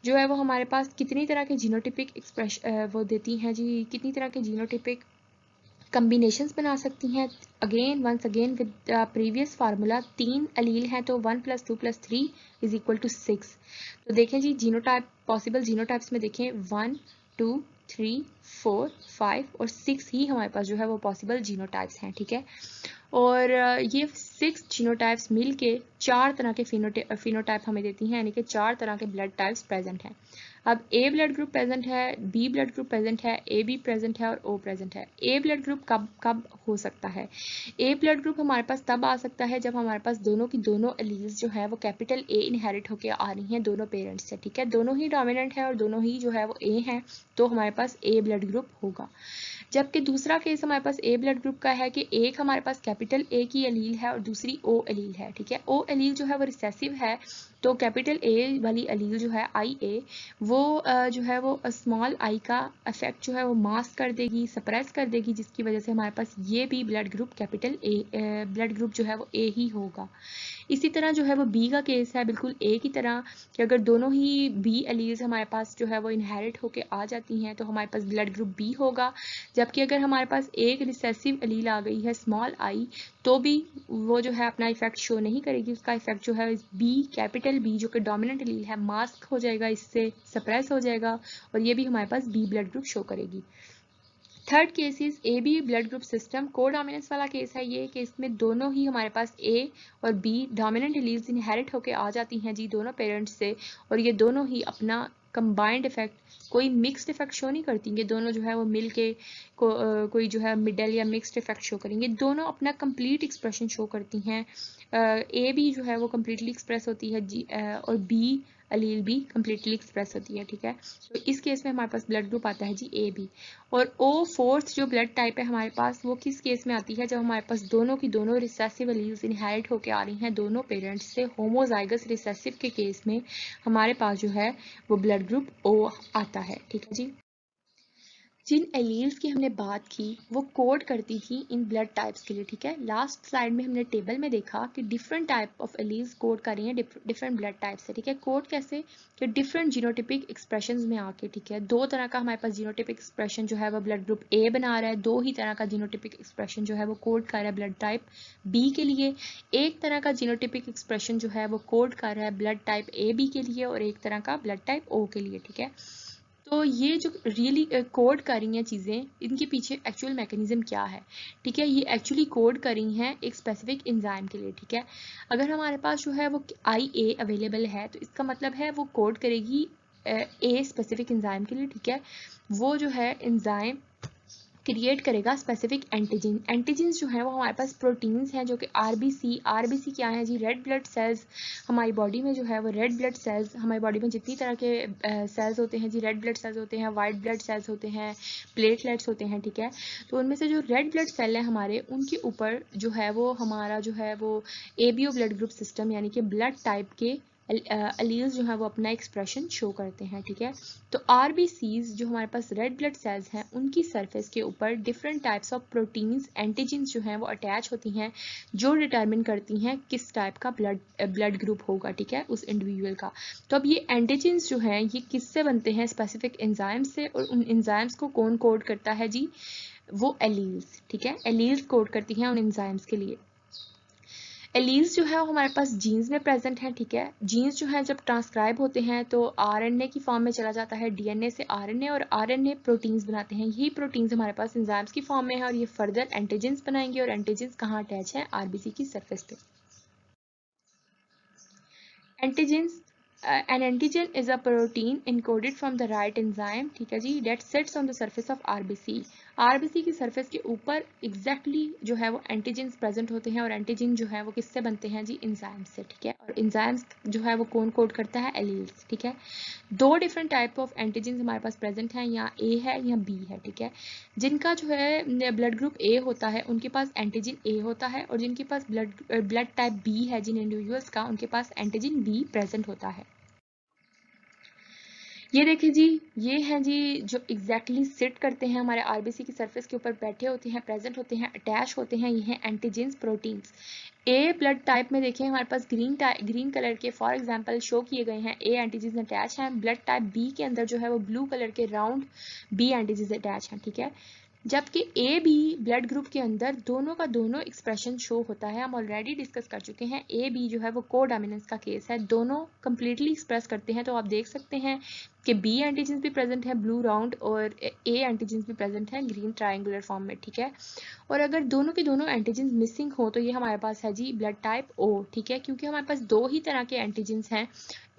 जो है वो हमारे पास कितनी तरह के जीनोटिपिक एक्सप्रेशन वो देती हैं जी, कितनी तरह के जीनोटिपिक कम्बिनेशंस बना सकती हैं। Again once again with previous formula, तीन एलील हैं तो 1 + 2 + 3 = 6। तो देखें जी जीनोटाइप, पॉसिबल जीनोटाइप्स में देखें 1 2 3 4 5 और 6 ही हमारे पास जो है वो पॉसिबल जीनोटाइप्स हैं। ठीक है। और ये 6 जीनोटाइप्स मिलके चार तरह के फिनोटाइप हमें देती हैं, यानी कि चार तरह के ब्लड टाइप्स प्रेजेंट हैं। अब ए ब्लड ग्रुप प्रेजेंट है, बी ब्लड ग्रुप प्रेजेंट है, ए बी प्रेजेंट है और ओ प्रेजेंट है। ए ब्लड ग्रुप कब कब हो सकता है? ए ब्लड ग्रुप हमारे पास तब आ सकता है जब हमारे पास दोनों की दोनों एलील्स जो है वो कैपिटल ए इनहेरिट होकर आ रही हैं दोनों पेरेंट्स से। ठीक है। दोनों ही डोमिनेंट है और दोनों ही जो है वो ए हैं, तो हमारे पास ए ब्लड ग्रुप होगा। जबकि दूसरा केस हमारे पास ए ब्लड ग्रुप का है कि एक हमारे पास कैपिटल ए की एलील है और दूसरी ओ एलील है। ठीक है। ओ एलील जो है वो रिसेसिव है, तो कैपिटल ए वाली एलील जो है आई ए, वो जो है वो स्मॉल आई का इफेक्ट जो है वो मास्क कर देगी, सप्रेस कर देगी, जिसकी वजह से हमारे पास ये भी blood group capital A blood group जो है वो ए ही होगा। इसी तरह जो है वो बी का केस है बिल्कुल ए की तरह, कि अगर दोनों ही बी एलील्स हमारे पास जो है वो इनहेरिट होके आ जाती हैं तो हमारे पास ब्लड ग्रुप बी होगा। जबकि अगर हमारे पास एक रिसेसिव एलील आ गई है स्मॉल आई, तो भी वो जो है अपना इफेक्ट शो नहीं करेगी, उसका इफेक्ट जो है बी कैपिटल बी जो कि डोमिनेंट एलील है मास्क हो जाएगा, इससे सप्रेस हो जाएगा, और ये भी हमारे पास बी ब्लड ग्रुप शो करेगी। Third case is A B blood group system, codominance वाला केस है ये, कि इसमें दोनों ही हमारे पास ए और बी डोमिनेंट एलील्स इनहेरिट होके आ जाती हैं जी दोनों पेरेंट्स से, और ये दोनों ही अपना कंबाइंड इफेक्ट, कोई मिक्स्ड इफेक्ट शो नहीं करती, ये दोनों जो है वो मिल के कोई जो है मिडल या मिक्स्ड इफेक्ट शो करेंगे। दोनों अपना कंप्लीट एक्सप्रेशन शो करती हैं। ए बी जो है वो कम्प्लीटली एक्सप्रेस होती है और बी अलील भी कम्प्लीटली एक्सप्रेस होती है, ठीक है। तो इस केस में हमारे पास ब्लड ग्रुप आता है जी ए बी। और ओ फोर्थ जो ब्लड टाइप है हमारे पास, वो किस केस में आती है, जब हमारे पास दोनों की दोनों रिसेसिव अलील्स इनहेरिट होकर आ रही हैं दोनों पेरेंट्स से। होमोजाइगस रिसेसिव के केस में हमारे पास जो है वो ब्लड ग्रुप ओ आता है, ठीक है जी। जिन एलील्स की हमने बात की वो कोड करती थी इन ब्लड टाइप्स के लिए, ठीक है। लास्ट स्लाइड में हमने टेबल में देखा कि different type of alleles code कर रही हैं डिफरेंट ब्लड टाइप से, ठीक है। कोड कैसे, कि डिफरेंट जीनोटिपिक एक्सप्रेशंस में आके, ठीक है। दो तरह का हमारे पास जीनोटिपिक एक्सप्रेशन जो है वो ब्लड ग्रुप ए बना रहा है, दो ही तरह का जीनोटिपिक एक्सप्रेशन जो है वो कोड कर रहा है ब्लड टाइप बी के लिए। एक तरह का जीनोटिपिक एक्सप्रेशन जो है वो कोड कर रहा है ब्लड टाइप ए बी के लिए, और एक तरह का ब्लड टाइप ओ के लिए, ठीक है। तो ये जो रियली कोड कर रही हैं चीज़ें, इनके पीछे एक्चुअल मैकेनिज्म क्या है, ठीक है। ये एक्चुअली कोड कर रही हैं एक स्पेसिफिक एंजाइम के लिए, ठीक है। अगर हमारे पास जो है वो IA अवेलेबल है तो इसका मतलब है वो कोड करेगी ए स्पेसिफिक एंजाइम के लिए, ठीक है। वो जो है एंजाइम क्रिएट करेगा स्पेसिफिक एंटीजन। एंटीजन्स जो है वो हमारे पास प्रोटीन्स हैं जो कि आरबीसी क्या है जी, रेड ब्लड सेल्स। हमारी बॉडी में जो है वो रेड ब्लड सेल्स, हमारी बॉडी में जितनी तरह के सेल्स होते हैं जी, रेड ब्लड सेल्स होते हैं, वाइट ब्लड सेल्स होते हैं, प्लेटलेट्स होते हैं, ठीक है। तो उनमें से जो रेड ब्लड सेल है हमारे, उनके ऊपर जो है वो हमारा जो है वो ABO ब्लड ग्रुप सिस्टम यानी कि ब्लड टाइप के अलील्स जो है वो अपना एक्सप्रेशन शो करते हैं, ठीक है। तो RBCs जो हमारे पास रेड ब्लड सेल्स हैं, उनकी सरफेस के ऊपर different types of proteins antigens जो हैं वो अटैच होती हैं, जो डिटरमिन करती हैं किस टाइप का ब्लड ग्रुप होगा, ठीक है, उस इंडिविजुअल का। तो अब ये एंटीजन्स जो हैं ये किससे बनते हैं, स्पेसिफिक एंजाइम्स से, और उन एंजाइम्स को कौन कोड करता है जी, वो एलील्स, ठीक है। एलील्स कोड करती हैं उन एंजाइम्स के लिए। एलील्स जो है वो हमारे पास जीन्स में प्रेजेंट हैं, ठीक है। जीन्स जो है जब ट्रांसक्राइब होते हैं तो RNA की फॉर्म में चला जाता है, DNA से RNA, और RNA प्रोटीन्स बनाते हैं। यही प्रोटीन्स हमारे पास एंजाइम्स की फॉर्म में है और ये फर्दर एंटीजन्स बनाएंगे, और एंटीजन्स कहाँ अटैच है, RBC की सरफेस पे। Antigens, an antigen is a protein encoded from the right enzyme, ठीक है जी, that sits on the surface of RBC। RBC की सरफेस के ऊपर एग्जैक्टली जो है वो एंटीजेंस प्रेजेंट होते हैं, और एंटीजन जो है वो किससे बनते हैं जी, एंजाइम्स से, ठीक है। और एंजाइम्स जो है वो कौन कोड करता है, एलील्स, ठीक है। दो डिफरेंट टाइप ऑफ एंटीजेंस हमारे पास प्रेजेंट हैं, यहाँ A है या B है, ठीक है। जिनका जो है ब्लड ग्रुप A होता है उनके पास एंटीजन A होता है, और जिनके पास ब्लड टाइप B है जिन इंडिविजुअल्स का, उनके पास एंटीजन B प्रेजेंट होता है। ये देखिए जी, ये हैं जी जो एग्जैक्टली सिट करते हैं हमारे RBC की सरफेस के ऊपर, बैठे होते हैं, प्रेजेंट होते हैं, अटैच होते हैं, ये हैं एंटीजेंस प्रोटीन्स। ए ब्लड टाइप में देखें हमारे पास ग्रीन कलर के फॉर एग्जांपल शो किए गए हैं, ए एंटीजेंस अटैच हैं। ब्लड टाइप बी के अंदर जो है वो ब्लू कलर के राउंड बी एंटीजेंस अटैच हैं, ठीक है। जबकि ए बी ब्लड ग्रुप के अंदर दोनों का दोनों एक्सप्रेशन शो होता है। हम ऑलरेडी डिस्कस कर चुके हैं, ए बी जो है वो कोडोमिनेंस का केस है, दोनों कंप्लीटली एक्सप्रेस करते हैं। तो आप देख सकते हैं कि बी एंटीजेंस भी प्रेजेंट है ब्लू राउंड, और ए एंटीजेंस भी प्रेजेंट है ग्रीन ट्रायंगुलर फॉर्म में, ठीक है। और अगर दोनों के दोनों एंटीजेंस मिसिंग हो तो ये हमारे पास है जी ब्लड टाइप ओ, ठीक है, क्योंकि हमारे पास दो ही तरह के एंटीजेंस हैं,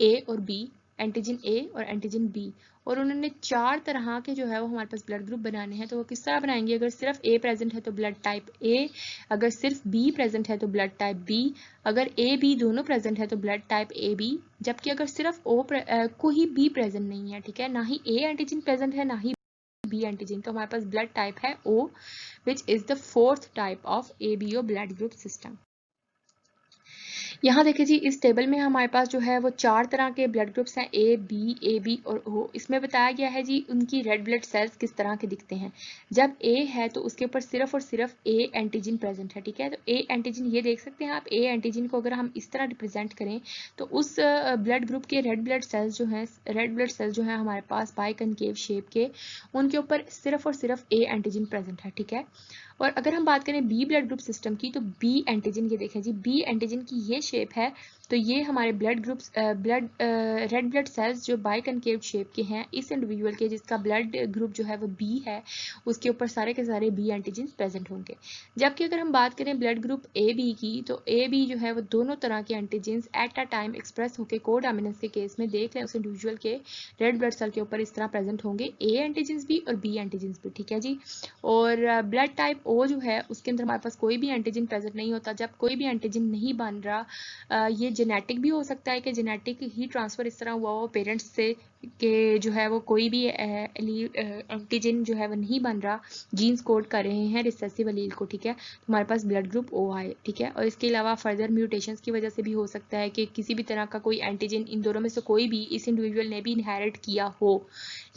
ए और बी, एंटीजन ए और एंटीजन बी, और उन्होंने चार तरह के जो है वो हमारे पास ब्लड ग्रुप बनाने हैं। तो वो किस तरह बनाएंगे, अगर सिर्फ ए प्रेजेंट है तो ब्लड टाइप ए, अगर सिर्फ बी प्रेजेंट है तो ब्लड टाइप बी, अगर ए बी दोनों प्रेजेंट है तो ब्लड टाइप ए बी, जबकि अगर सिर्फ कोई बी प्रेजेंट नहीं है, ठीक है, ना ही ए एंटीजन प्रेजेंट है ना ही बी एंटीजन, तो हमारे पास ब्लड टाइप है O, which is the fourth type of ABO blood group system. यहाँ देखिए जी, इस टेबल में हमारे पास जो है वो चार तरह के ब्लड ग्रुप्स हैं, ए बी और ओ। इसमें बताया गया है जी उनकी रेड ब्लड सेल्स किस तरह के दिखते हैं। जब ए है तो उसके ऊपर सिर्फ और सिर्फ ए एंटीजन प्रेजेंट है, ठीक है। तो ए एंटीजन ये देख सकते हैं आप, ए एंटीजन को अगर हम इस तरह रिप्रेजेंट करें तो उस ब्लड ग्रुप के रेड ब्लड सेल्स जो हैं हमारे पास बाई कनकेव शेप के, उनके ऊपर सिर्फ और सिर्फ ए एंटीजन प्रेजेंट है, ठीक है। और अगर हम बात करें बी ब्लड ग्रुप सिस्टम की, तो बी एंटीजन, ये देखें जी, बी एंटीजन की ये शेप है, तो ये हमारे blood groups red blood cells जो बाई कनकेव शेप के हैं इस इंडिविजुअल के, जिसका ब्लड ग्रुप जो है वो बी है, उसके ऊपर सारे के सारे बी एंटीजन प्रेजेंट होंगे। जबकि अगर हम बात करें ब्लड ग्रुप ए बी की, तो ए बी जो है वो दोनों तरह के antigens at a time express होकर कोडोमिनेंस के केस में देख लें उस इंडिविजुअल के रेड ब्लड सेल के ऊपर इस तरह प्रेजेंट होंगे, ए एंटीजन्स भी और बी एंटीजन्स भी, ठीक है जी। और ब्लड टाइप ओ जो है उसके अंदर हमारे पास कोई भी एंटीजन प्रेजेंट नहीं होता। जब कोई भी एंटीजन नहीं बन रहा, ये जेनेटिक भी हो सकता है कि जेनेटिक ही ट्रांसफर इस तरह हुआ हो पेरेंट्स से कि जो है वो कोई भी एंटीजन जो है वो नहीं बन रहा, जीन्स कोड कर रहे हैं रिसेसिव एलील को, ठीक है, तो हमारे पास ब्लड ग्रुप ओ आए, ठीक है। और इसके अलावा फर्दर म्यूटेशंस की वजह से भी हो सकता है कि किसी भी तरह का कोई एंटीजन इन दोनों में से कोई भी इस इंडिविजुअल ने भी इनहेरिट किया हो,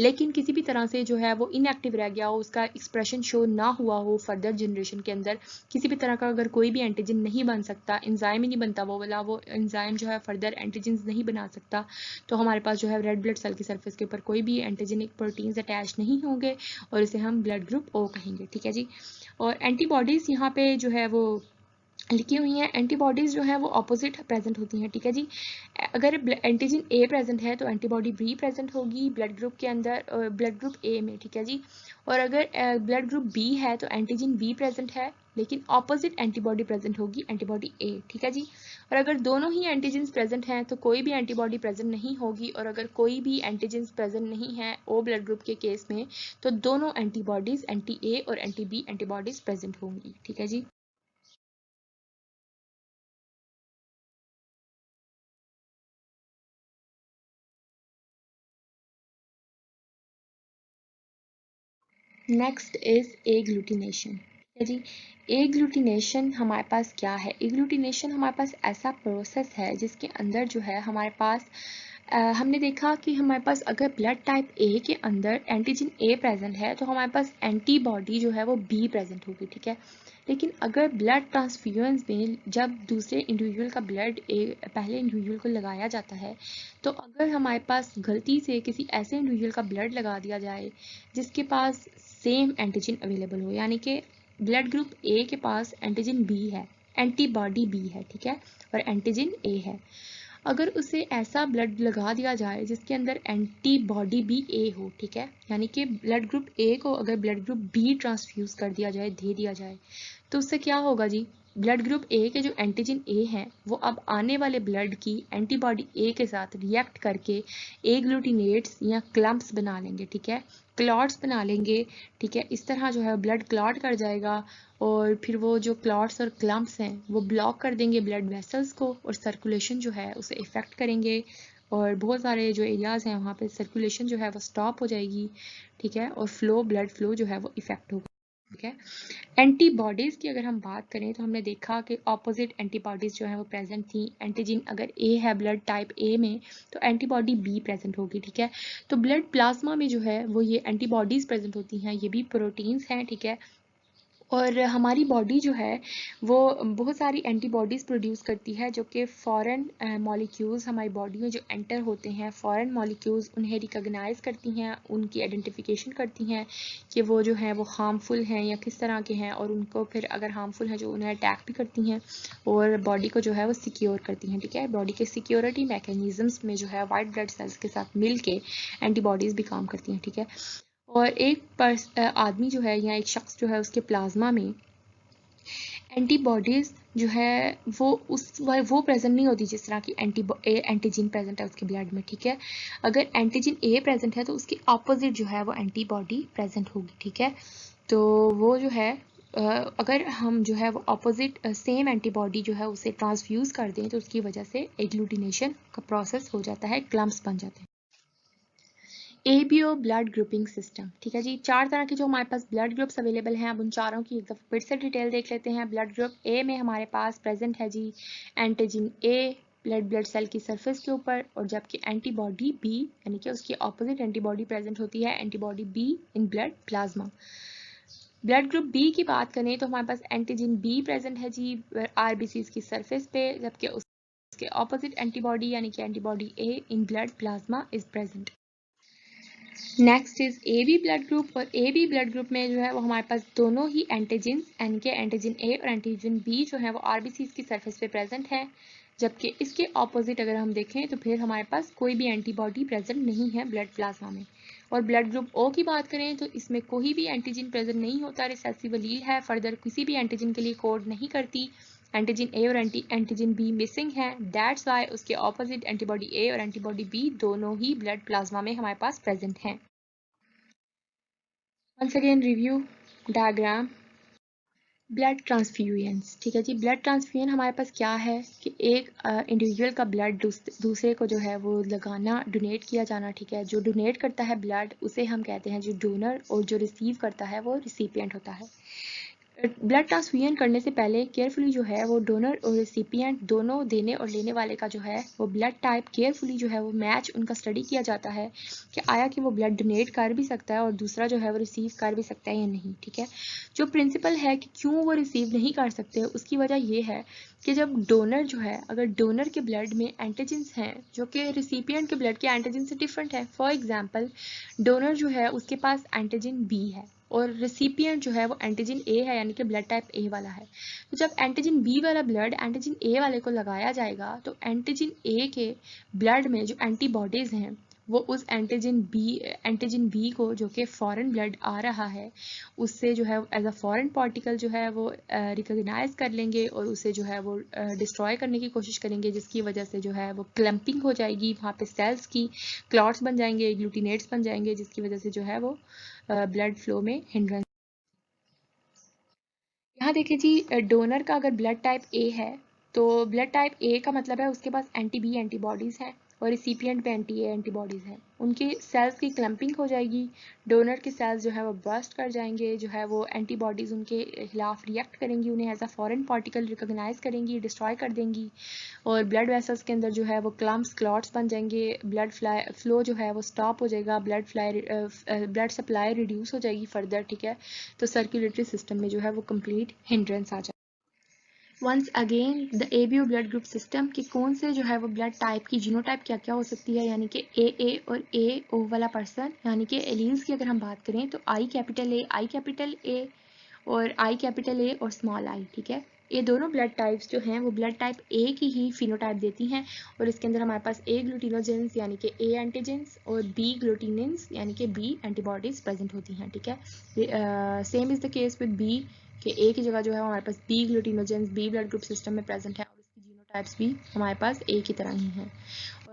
लेकिन किसी भी तरह से जो है वो इनएक्टिव रह गया हो, उसका एक्सप्रेशन शो ना हुआ हो फर्दर जनरेशन के अंदर, किसी भी तरह का अगर कोई भी एंटीजन नहीं बन सकता, एंजाइम ही नहीं बनता वो वाला, वो एंजाइम जो है फर्दर एंटीजन नहीं बना सकता, तो हमारे पास जो है रेड ब्लड सेल की सरफेस के ऊपर कोई भी एंटीजेनिक प्रोटीन्स अटैच नहीं होंगे और इसे हम ब्लड ग्रुप ओ कहेंगे, ठीक है जी। और एंटीबॉडीज़ यहाँ पे जो है वो लिखी हुई हैं, एंटीबॉडीज़ जो है वो ऑपोजिट प्रेजेंट होती हैं, ठीक है जी। अगर एंटीजन ए प्रेजेंट है तो एंटीबॉडी बी प्रेजेंट होगी ब्लड ग्रुप के अंदर, ब्लड ग्रुप ए में, ठीक है जी। और अगर ब्लड ग्रुप बी है तो एंटीजन बी प्रेजेंट है लेकिन ऑपोजिट एंटीबॉडी प्रेजेंट होगी एंटीबॉडी ए, ठीक है जी। और अगर दोनों ही एंटीजन्स प्रेजेंट हैं तो कोई भी एंटीबॉडी प्रेजेंट नहीं होगी, और अगर कोई भी एंटीजन्स प्रेजेंट नहीं है ओ ब्लड ग्रुप के केस में तो दोनों एंटीबॉडीज एंटी ए और एंटी बी एंटीबॉडीज प्रेजेंट होंगी, ठीक है जी। नेक्स्ट इज एग्लूटिनेशन, ठीक है जी। एग्लूटिनेशन हमारे पास क्या है? एग्लूटिनेशन हमारे पास ऐसा प्रोसेस है जिसके अंदर जो है हमारे पास हमने देखा कि हमारे पास अगर ब्लड टाइप ए के अंदर एंटीजन ए प्रेजेंट है तो हमारे पास एंटीबॉडी जो है वो बी प्रेजेंट होगी, ठीक है। लेकिन अगर ब्लड ट्रांसफ्यूजन में जब दूसरे इंडिविजुअल का ब्लड पहले इंडिविजुअल को लगाया जाता है, तो अगर हमारे पास गलती से किसी ऐसे इंडिविजुअल का ब्लड लगा दिया जाए जिसके पास सेम एंटीजन अवेलेबल हो, यानी कि ब्लड ग्रुप ए के पास एंटीजन बी है, एंटीबॉडी बी है, ठीक है, और एंटीजन ए है, अगर उसे ऐसा ब्लड लगा दिया जाए जिसके अंदर एंटीबॉडी भी ए हो, ठीक है, यानी कि ब्लड ग्रुप ए को अगर ब्लड ग्रुप बी ट्रांसफ्यूज कर दिया जाए, दे दिया जाए, तो उससे क्या होगा जी? ब्लड ग्रुप ए के जो एंटीजन ए हैं वो अब आने वाले ब्लड की एंटीबॉडी ए के साथ रिएक्ट करके एग्लूटिनेट्स या क्लम्प्स बना लेंगे, ठीक है, क्लॉट्स बना लेंगे, ठीक है। इस तरह जो है ब्लड क्लॉट कर जाएगा और फिर वो जो क्लॉट्स और क्लम्प्स हैं वो ब्लॉक कर देंगे ब्लड वेसल्स को और सर्कुलेशन जो है उसे इफ़ेक्ट करेंगे, और बहुत सारे जो एरियाज़ हैं वहाँ पे सर्कुलेशन जो है वो स्टॉप हो जाएगी, ठीक है, और फ्लो ब्लड फ्लो जो है वो इफ़ेक्ट होगा, ठीक है। एंटीबॉडीज़ की अगर हम बात करें तो हमने देखा कि ऑपोजिट एंटीबॉडीज़ जो है वो प्रेजेंट थी। एंटीजन अगर ए है ब्लड टाइप ए में तो एंटीबॉडी बी प्रेजेंट होगी, ठीक है। तो ब्लड प्लाज्मा में जो है वो ये एंटीबॉडीज़ प्रेजेंट होती हैं, ये भी प्रोटीन्स हैं, ठीक है। और हमारी बॉडी जो है वो बहुत सारी एंटीबॉडीज़ प्रोड्यूस करती है जो कि फॉरेन मॉलिक्यूल्स हमारी बॉडी में जो एंटर होते हैं, फॉरेन मॉलिक्यूल्स उन्हें रिकॉग्नाइज करती हैं, उनकी आइडेंटिफिकेशन करती हैं कि वो जो है वो हार्मफुल हैं या किस तरह के हैं, और उनको फिर अगर हार्मफुल हैं जो उन्हें अटैक भी करती हैं और बॉडी को जो है वो सिक्योर करती हैं, ठीक है। बॉडी के सिक्योरिटी मैकेनिज़म्स में जो है वाइट ब्लड सेल्स के साथ मिल के एंटीबॉडीज़ भी काम करती हैं, ठीक है। और एक आदमी जो है या एक शख्स जो है उसके प्लाज्मा में एंटीबॉडीज़ जो है वो प्रेजेंट नहीं होती जिस तरह की एंटीजन प्रेजेंट है उसके ब्लड में, ठीक है। अगर एंटीजन ए प्रेजेंट है तो उसकी अपोजिट जो है वो एंटीबॉडी प्रेजेंट होगी, ठीक है। तो वो जो है अगर हम जो है वो अपोजिट सेम एंटीबॉडी जो है उसे ट्रांसफ्यूज़ कर दें तो उसकी वजह से एग्लूटिनेशन का प्रोसेस हो जाता है, क्लम्प्स बन जाते हैं। एबीओ ब्लड ग्रुपिंग सिस्टम, ठीक है जी। 4 तरह के जो हमारे पास ब्लड ग्रुप्स अवेलेबल हैं, अब उन चारों की एक दफ़ा फिर से डिटेल देख लेते हैं। ब्लड ग्रुप ए में हमारे पास प्रेजेंट है जी एंटीजन ए ब्लड सेल की सरफेस के ऊपर, और जबकि एंटीबॉडी बी यानी कि उसकी ऑपोजिट एंटीबॉडी प्रेजेंट होती है, antibody B in blood plasma. Blood group B की बात करें तो हमारे पास एंटीजन बी प्रेजेंट है जी आरबीसीज की सरफेस पे, जबकि उसके ऑपोजिट एंटीबॉडी यानी कि antibody A in blood plasma is present. Next is A B blood group, और ए बी ब्लड ग्रुप में जो है वो हमारे पास दोनों ही एंटीजन यानी कि एंटीजन ए और एंटीजन बी जो है वो आरबीसीज की सरफेस पे प्रेजेंट है, जबकि इसके ऑपोजिट अगर हम देखें तो फिर हमारे पास कोई भी एंटीबॉडी प्रेजेंट नहीं है ब्लड प्लाज्मा में। और ब्लड ग्रुप ओ की बात करें तो इसमें कोई भी एंटीजन प्रेजेंट नहीं होता, रिसेसिव एलील है, फर्दर किसी भी एंटीजन के लिए कोड नहीं करती, एंटीजन ए और एंटीजन बी मिसिंग है, दैट्स वाई उसके ऑपोजिट एंटीबॉडी ए और एंटीबॉडी बी दोनों ही ब्लड प्लाज्मा में हमारे पास प्रेजेंट हैं। Once again review diagram, blood transfusions. ठीक है जी, ब्लड ट्रांसफ्यूजन हमारे पास क्या है कि एक इंडिविजुअल का ब्लड दूसरे को जो है वो लगाना, डोनेट किया जाना। ठीक है, जो डोनेट करता है ब्लड उसे हम कहते हैं जो डोनर, और जो रिसीव करता है वो रिसिपिएंट होता है। ब्लड ट्रांसफ्यूजन करने से पहले केयरफुली जो है वो डोनर और रिसिपिएंट दोनों देने और लेने वाले का जो है वो ब्लड टाइप केयरफुली जो है वो मैच उनका स्टडी किया जाता है कि आया कि वो ब्लड डोनेट कर भी सकता है और दूसरा जो है वो रिसीव कर भी सकता है या नहीं। ठीक है, जो प्रिंसिपल है कि क्यों वो रिसीव नहीं कर सकते, उसकी वजह ये है कि जब डोनर जो है, अगर डोनर के ब्लड में एंटीजेंस हैं जो कि रिसिपिएंट के ब्लड के एंटीजन से डिफरेंट है, फॉर एग्जांपल डोनर जो है उसके पास एंटीजन बी है और रिसिपिएंट जो है वो एंटीजन ए है यानी कि ब्लड टाइप ए वाला है, तो जब एंटीजन बी वाला ब्लड एंटीजन ए वाले को लगाया जाएगा तो एंटीजन ए के ब्लड में जो एंटीबॉडीज हैं वो उस एंटीजन बी को, जो कि फॉरेन ब्लड आ रहा है, उससे जो है एज अ फॉरेन पार्टिकल जो है वो रिकॉग्नाइज कर लेंगे और उसे जो है वो डिस्ट्रॉय करने की कोशिश करेंगे, जिसकी वजह से जो है वो क्लम्पिंग हो जाएगी, वहाँ पे सेल्स की क्लॉट्स बन जाएंगे, ग्लूटिनेट्स बन जाएंगे, जिसकी वजह से जो है वो ब्लड फ्लो में हिंड्रेंस। यहाँ देखिए जी, डोनर का अगर ब्लड टाइप ए है तो ब्लड टाइप ए का मतलब है उसके पास एंटी बी एंटीबॉडीज़ हैं और रिसिपिएंट पे एंटी ए एंटीबॉडीज़ हैं, उनके सेल्स की क्लम्पिंग हो जाएगी, डोनर के सेल्स जो है वो बर्स्ट कर जाएंगे, जो है वो एंटीबॉडीज़ उनके खिलाफ रिएक्ट करेंगी, उन्हें as a foreign particle recognise करेंगी, डिस्ट्रॉय कर देंगी, और ब्लड वेसल्स के अंदर जो है वो क्लम्प्स क्लॉट्स बन जाएंगे, ब्लड फ्लो जो है वो स्टॉप हो जाएगा, ब्लड सप्लाई रिड्यूस हो जाएगी फर्दर। ठीक है, तो सर्कुलेटरी सिस्टम में जो है वो कंप्लीट हिंड्रेंस आ जाए। Once again the A B O blood group system कि कौन से जो है वो ब्लड टाइप की जीनोटाइप क्या क्या हो सकती है, यानी कि ए और ए ओ वाला पर्सन, यानी कि एलील्स की अगर हम बात करें तो आई कैपिटल ए और आई कैपिटल ए और स्मॉल आई। ठीक है, ये दोनों ब्लड टाइप्स जो हैं वो ब्लड टाइप ए की ही फिनोटाइप देती हैं, और इसके अंदर हमारे पास ए ग्लूटिनोजेंस यानी कि ए एंटीजेंस और बी ग्लूटिनिन्स यानी कि बी एंटीबॉडीज प्रेजेंट होती हैं। ठीक है, same is the case with B कि ए की जगह जो है हमारे पास B agglutinogens B blood group system में प्रेजेंट है और इसकी जीनोटाइप्स भी हमारे पास ए की तरह ही हैं।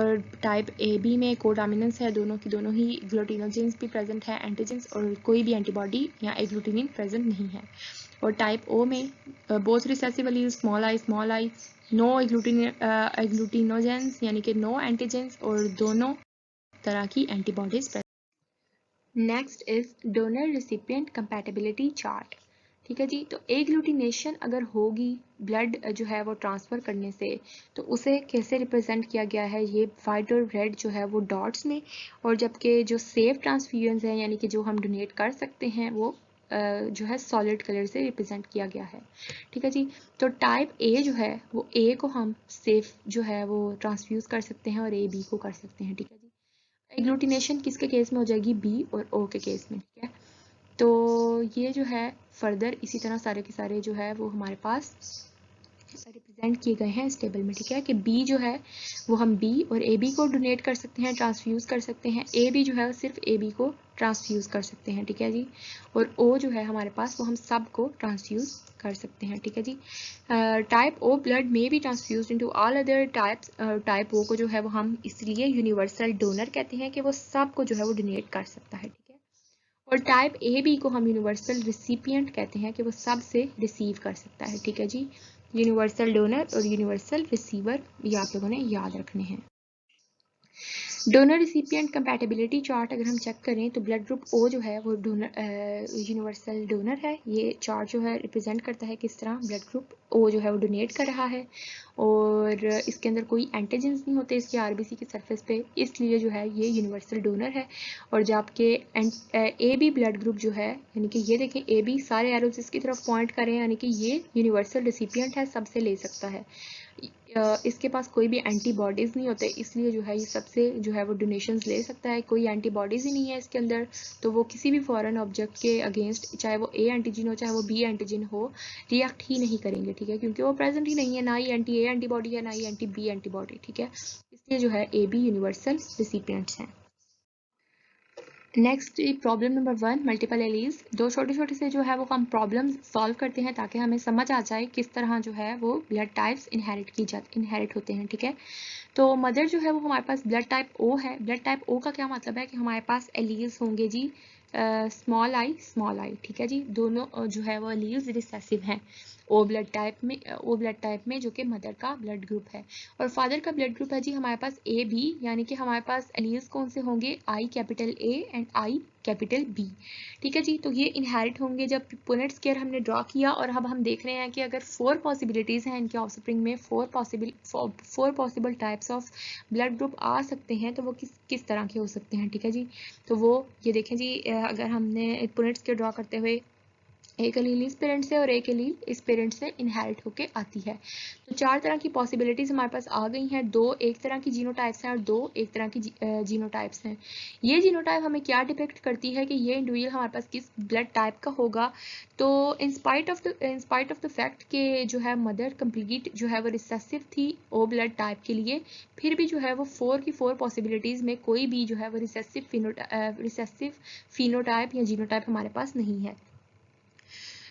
और टाइप ए बी में कोडोमिनेंस है, दोनों की दोनों ही ग्लूटिनोजेंस भी प्रेजेंट है एंटीजेंस, और कोई भी एंटीबॉडी या एग्लूटिनिन प्रेजेंट नहीं है। और टाइप ओ में both recessive allele small I no agglutinogens यानी कि नो एंटीजेंस और दोनों तरह की antibodies. Next is donor recipient compatibility chart. ठीक है जी, तो एग्लूटिनेशन अगर होगी ब्लड जो है वो ट्रांसफ़र करने से तो उसे कैसे रिप्रेजेंट किया गया है, ये वाइट और रेड जो है वो डॉट्स में, और जबकि जो सेफ ट्रांसफ्यूजन है यानी कि जो हम डोनेट कर सकते हैं वो जो है सॉलिड कलर से रिप्रेजेंट किया गया है। ठीक है जी, तो टाइप ए जो है वो ए को हम सेफ जो है वो ट्रांसफ्यूज कर सकते हैं और ए बी को कर सकते हैं। ठीक है जी, एग्लूटिनेशन किसके केस में हो जाएगी, बी और ओ के केस में। ठीक है, तो ये जो है फर्दर इसी तरह सारे के सारे जो है वो हमारे पास रिप्रेजेंट किए गए हैं इस टेबल में। ठीक है, कि बी जो है वो हम बी और ए बी को डोनेट कर सकते हैं, ट्रांसफ्यूज कर सकते हैं, ए बी जो है सिर्फ ए बी को ट्रांसफ्यूज कर सकते हैं। ठीक है जी, और ओ जो है हमारे पास वो हम सब को ट्रांसफ्यूज कर सकते हैं। ठीक है जी, टाइप ओ ब्लड में be transfuse into all other types. Type O को जो है वो हम इसलिए यूनिवर्सल डोनर कहते हैं कि वो सब को जो है वो डोनेट कर सकता है। ठीक है, और टाइप ए बी को हम यूनिवर्सल रिसिपिएंट कहते हैं कि वो सब से रिसीव कर सकता है। ठीक है जी, यूनिवर्सल डोनर और यूनिवर्सल रिसीवर ये आप लोगों ने याद रखने हैं। डोनर रिसिपिएंट कंपैटिबिलिटी चार्ट अगर हम चेक करें तो ब्लड ग्रुप ओ जो है वो यूनिवर्सल डोनर है। ये चार्ट जो है रिप्रेजेंट करता है किस तरह ब्लड ग्रुप ओ जो है वो डोनेट कर रहा है, और इसके अंदर कोई एंटीजेंस नहीं होते इसके आरबीसी के सरफेस पे, इसलिए जो है ये यूनिवर्सल डोनर है। और जबकि ए बी ब्लड ग्रुप जो है, यानी कि ये देखें ए बी सारे एरोज इसकी तरफ पॉइंट कर रहे हैं, यानी कि ये यूनिवर्सल रिसिपिएंट है, सबसे ले सकता है, इसके पास कोई भी एंटीबॉडीज नहीं होते, इसलिए जो है ये सबसे जो है वो डोनेशंस ले सकता है, कोई एंटीबॉडीज़ ही नहीं है इसके अंदर, तो वो किसी भी फॉरेन ऑब्जेक्ट के अगेंस्ट, चाहे वो ए एंटीजन हो चाहे वो बी एंटीजन हो, रिएक्ट ही नहीं करेंगे, ठीक है, क्योंकि वो प्रेजेंट ही नहीं है, ना ही एंटी ए एंटीबॉडी है ना ही एंटी बी एंटीबॉडी, ठीक है, इसलिए जो है ए बी यूनिवर्सल रिसिपिएंट्स हैं। Next problem number 1, multiple allies. दो छोटे छोटे से जो है वो हम प्रॉब्लम सॉल्व करते हैं ताकि हमें समझ आ जाए किस तरह जो है वो ब्लड टाइप्स इनहेरिट होते हैं, ठीक है। तो मदर जो है वो हमारे पास ब्लड टाइप ओ है। ब्लड टाइप ओ का क्या मतलब है कि हमारे पास एलील्स होंगे जी स्मॉल आई, ठीक है जी, दोनों जो है वो एलील्स रिसेसिव हैं ओ ब्लड टाइप में जो कि मदर का ब्लड ग्रुप है। और फादर का ब्लड ग्रुप है जी हमारे पास ए बी, यानी कि हमारे पास एलील्स कौन से होंगे, I capital A and I capital B, ठीक है जी। तो ये इनहेरिट होंगे। जब पुनेट स्क्वायर हमने ड्रॉ किया और अब हम देख रहे हैं कि अगर 4 पॉसिबिलिटीज़ हैं इनके ऑफस्प्रिंग में, 4 possible types of blood group आ सकते हैं, तो वो किस तरह के हो सकते हैं, ठीक है जी। तो वो ये देखें जी, अगर हमने पुनेट स्क्वायर ड्रॉ करते हुए एक एलील इस पेरेंट से और एक एलील इस पेरेंट से इनहेरिट होके आती है। तो 4 तरह की पॉसिबिलिटीज हमारे पास आ गई हैं। 2 एक तरह की जीनोटाइप्स हैं और 2 एक तरह की जीनोटाइप्स हैं। ये जीनोटाइप हमें क्या डिपेक्ट करती है कि ये इंडिविजुअल हमारे पास किस ब्लड टाइप का होगा। तो in spite of the fact कि जो है मदर कंप्लीट जो है वो रिसेसिव थी ओ ब्लड टाइप के लिए, फिर भी जो है वो 4 की 4 पॉसिबिलिटीज में कोई भी जो है वो रिसेसिव फिनोटाइप या जीनोटाइप हमारे पास नहीं है।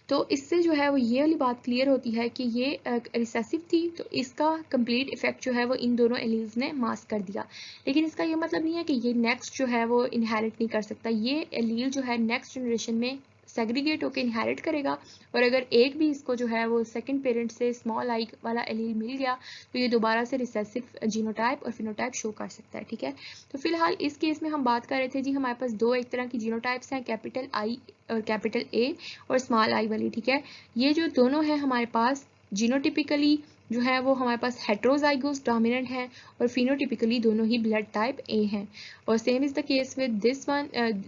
तो इससे जो है वो ये वाली बात क्लियर होती है कि ये रिसेसिव थी, तो इसका कंप्लीट इफेक्ट जो है वो इन दोनों एलील्स ने मास्क कर दिया। लेकिन इसका ये मतलब नहीं है कि ये नेक्स्ट जो है वो इनहेरिट नहीं कर सकता। ये एलील जो है नेक्स्ट जनरेशन में सेग्रीगेट होकर इनहेरिट करेगा, और अगर एक भी इसको जो है वो सेकंड पेरेंट से स्मॉल आई वाला एलील मिल गया तो ये दोबारा से रिसेसिव जीनोटाइप और फिनोटाइप शो कर सकता है, ठीक है। तो फिलहाल इस केस में हम बात कर रहे थे जी हमारे पास 2 एक तरह की जीनोटाइप्स हैं, कैपिटल आई और कैपिटल ए और स्मॉल आई वाली, ठीक है। ये जो दोनों है हमारे पास जीनोटिपिकली जो है वो हमारे पास हेट्रोजाइगोस डोमिनेंट है और फिनोटिपिकली दोनों ही ब्लड टाइप ए हैं। और same is the case with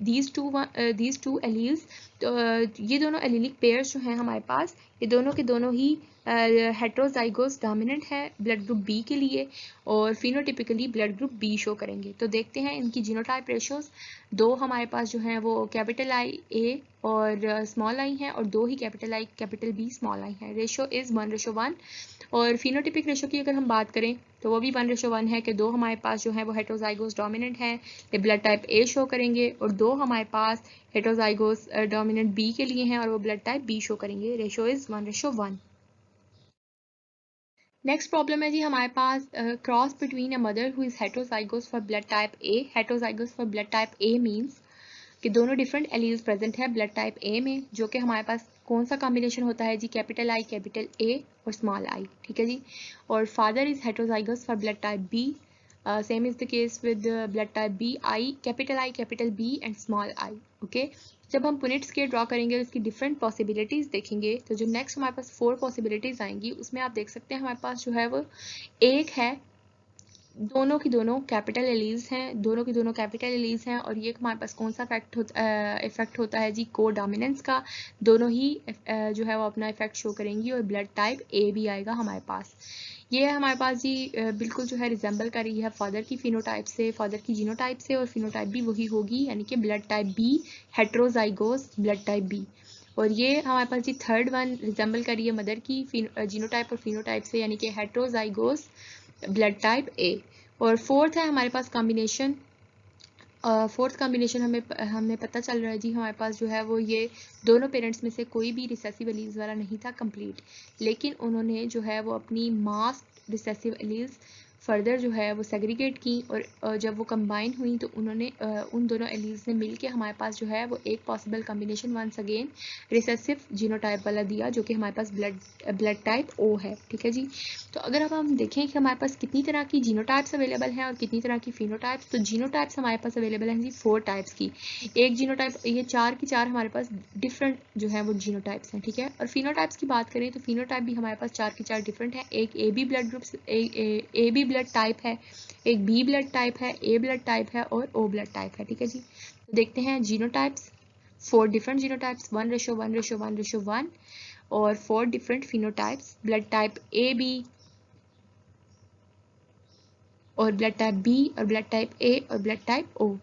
these two alleles. तो ये दोनों एलीलिक पेयर्स जो हैं हमारे पास, ये दोनों के दोनों ही हेट्रोजाइगोस डोमिनेंट है ब्लड ग्रुप बी के लिए और phenotypically blood group B show करेंगे। तो देखते हैं इनकी जीनोटाइप रेशियोज। 2 हमारे पास जो है वो कैपिटल आई ए और स्मॉल आई हैं और 2 ही capital I capital B small I हैं। Ratio is 1:1। और फिनोटिपिक रेशो की अगर हम बात करें तो वो भी 1:1 है कि 2 हमारे पास जो है वो हेट्रोजाइगोस डोमिनेंट हैं, ये ब्लड टाइप ए शो करेंगे, और 2 हमारे पास हेट्रोजाइगोस डोमिनेंट बी के लिए हैं और वो ब्लड टाइप बी शो करेंगे। Ratio is 1:1। नेक्स्ट प्रॉब्लम है जी हमारे पास cross between a mother who is heterozygous for blood type A. Heterozygous for blood type A means कि दोनों डिफरेंट एलील्स प्रेजेंट है ब्लड टाइप ए में, जो कि हमारे पास कौन सा कॉम्बिनेशन होता है जी, कैपिटल आई कैपिटल ए और स्मॉल आई, ठीक है जी। और father is heterozygous for blood type B. Same is the case with blood type B, I capital B and small I, okay. जब हम पुनेट स्क्वायर ड्रॉ करेंगे उसकी डिफरेंट पॉसिबिलिटीज देखेंगे, तो जो नेक्स्ट हमारे पास 4 पॉसिबिलिटीज आएंगी उसमें आप देख सकते हैं हमारे पास जो है वो एक है, दोनों की दोनों कैपिटल एलील्स हैं, दोनों की दोनों कैपिटल एलील्स हैं, और ये हमारे पास कौन सा इफेक्ट होता है जी, को डोमिनेंस का। दोनों ही जो है वो अपना इफेक्ट शो करेंगी और ब्लड टाइप ए भी आएगा हमारे पास। ये है हमारे पास जी बिल्कुल जो है रिजेंबल कर रही है फादर की फिनोटाइप से, फादर की जीनोटाइप से, और फिनोटाइप भी वही होगी, यानी कि blood type B, heterozygous blood type B. और ये हमारे पास जी थर्ड वन रिजेंबल कर रही है मदर की जीनोटाइप और फिनोटाइप से, यानी कि हेट्रोजाइगोस ब्लड टाइप ए। और फोर्थ है हमारे पास कॉम्बिनेशन, फोर्थ कॉम्बिनेशन हमें पता चल रहा है जी हमारे पास जो है वो ये दोनों पेरेंट्स में से कोई भी रिसेसिव एलील्स वाला नहीं था कंप्लीट, लेकिन उन्होंने जो है वो अपनी मास्क रिसेसिव एलील्स फर्दर जो है वो सेग्रीगेट की, और जब वो कंबाइन हुई तो उन्होंने उन दोनों एलील्स ने मिलके हमारे पास जो है वो एक possible combination once again recessive genotype वाला दिया, जो कि हमारे पास ब्लड टाइप ओ है, ठीक है जी। तो अगर अब हम देखें कि हमारे पास कितनी तरह की जीनोटाइप्स अवेलेबल हैं और कितनी तरह की फिनोटाइप्स, तो जीनोटाइप्स हमारे पास अवेलेबल हैं जी 4 टाइप्स की। एक जीनोटाइप, ये 4 की 4 हमारे पास डिफरेंट जो है वो जीनोटाइप्स हैं, ठीक है। और फिनोटाइप्स की बात करें तो फिनोटाइप भी हमारे पास 4 की 4 डिफरेंट है। एक A B blood group A B blood type है, एक बी ब्लड टाइप है, ए ब्लड टाइप है और ओ ब्लड टाइप है, ठीक है जी। तो देखते हैं जीनोटाइप्स, 4 डिफरेंट जीनोटाइप्स 1:1:1:1 और 4 different phenotypes. Blood type A B, और ब्लड टाइप बी और ब्लड टाइप ए और ब्लड टाइप ओ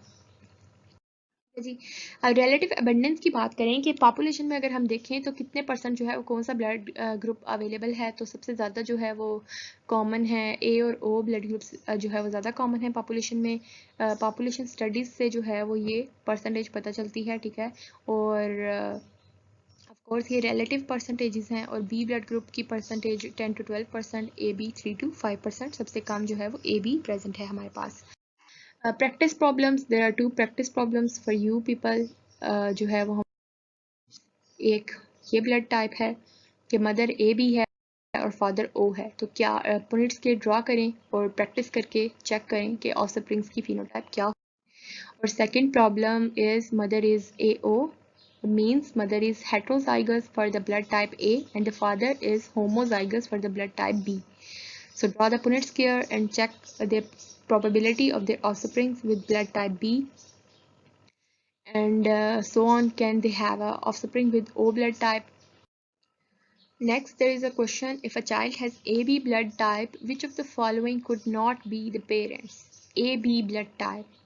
जी। रिलेटिव अबंडेंस की बात करें कि पॉपुलेशन में अगर हम देखें तो कितने परसेंट जो है वो कौन सा ब्लड ग्रुप अवेलेबल है, तो सबसे ज़्यादा जो है वो कॉमन है ए और ओ ब्लड ग्रुप्स जो है वो ज़्यादा कॉमन है पॉपुलेशन में। पॉपुलेशन स्टडीज़ से जो है वो ये परसेंटेज पता चलती है, ठीक है। और ऑफ कोर्स ये रिलेटिव परसेंटेजेस हैं और बी ब्लड ग्रुप की percentage 10 to 12%, A B 3 to 5%, सबसे कम जो है वो ए बी प्रेजेंट है हमारे पास। Practice problems, there are 2 practice problems for you people. जो है वो एक ये ब्लड टाइप है कि मदर ए बी है और फादर ओ है, तो क्या पुनिट्स के ड्रा करें और प्रैक्टिस करके चेक करें कि ऑफस्प्रिंग्स की फिनोटाइप क्या हो। और second problem is mother is A O, means mother is heterozygous for the blood type A and the father is homozygous for the blood type B. So draw the Punnett square and check the probability of their offspring with blood type B, and so on. Can they have a offspring with O blood type? Next, there is a question: if a child has AB blood type, which of the following could not be the parents? AB blood type.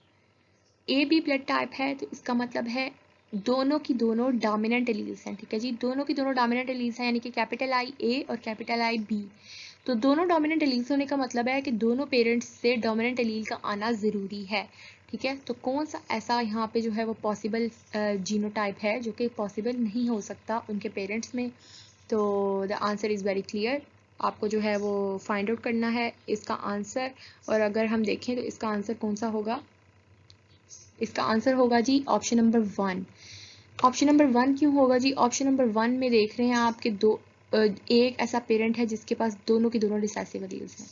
AB blood type है तो इसका मतलब है दोनों की दोनों dominant alleles हैं, ठीक है जी। दोनों की दोनों डोमिनेंट एलील्स हैं, यानी कि कैपिटल आई ए और कैपिटल आई बी। तो दोनों डोमिनेंट एलील्स होने का मतलब है कि दोनों पेरेंट्स से डोमिनेंट एलील का आना ज़रूरी है, ठीक है। तो कौन सा ऐसा यहाँ पे जो है वो पॉसिबल जीनोटाइप है जो कि पॉसिबल नहीं हो सकता उनके पेरेंट्स में? तो the answer is very clear. आपको जो है वो फाइंड आउट करना है इसका आंसर, और अगर हम देखें तो इसका आंसर कौन सा होगा? इसका आंसर होगा जी ऑप्शन नंबर 1। ऑप्शन नंबर 1 क्यों होगा जी? ऑप्शन नंबर 1 में देख रहे हैं आपके एक ऐसा पेरेंट है जिसके पास दोनों की दोनों रिसेसिव एलील्स हैं,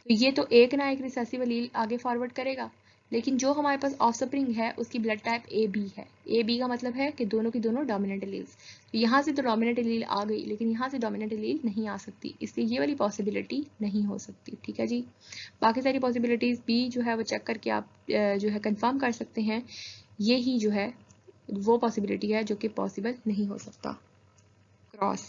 तो ये तो एक ना एक रिसेसिव एलील आगे फॉरवर्ड करेगा। लेकिन जो हमारे पास ऑफस्प्रिंग है उसकी ब्लड टाइप ए बी है। ए बी का मतलब है कि दोनों की दोनों डोमिनेंट एलील्स। तो यहाँ से तो डोमिनेंट एलील आ गई, लेकिन यहाँ से डोमिनेंट एलील नहीं आ सकती, इसलिए ये वाली पॉसिबिलिटी नहीं हो सकती, ठीक है जी। बाकी सारी पॉसिबिलिटीज़ भी जो है वो चेक करके आप जो है कंफर्म कर सकते हैं। ये ही जो है वो पॉसिबिलिटी है जो कि पॉसिबल नहीं हो सकता, cross.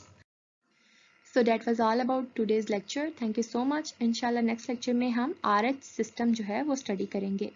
So that was all about today's lecture. Thank you so much. इंशाल्लाह नेक्स्ट लेक्चर में हम RH सिस्टम जो है वो स्टडी करेंगे।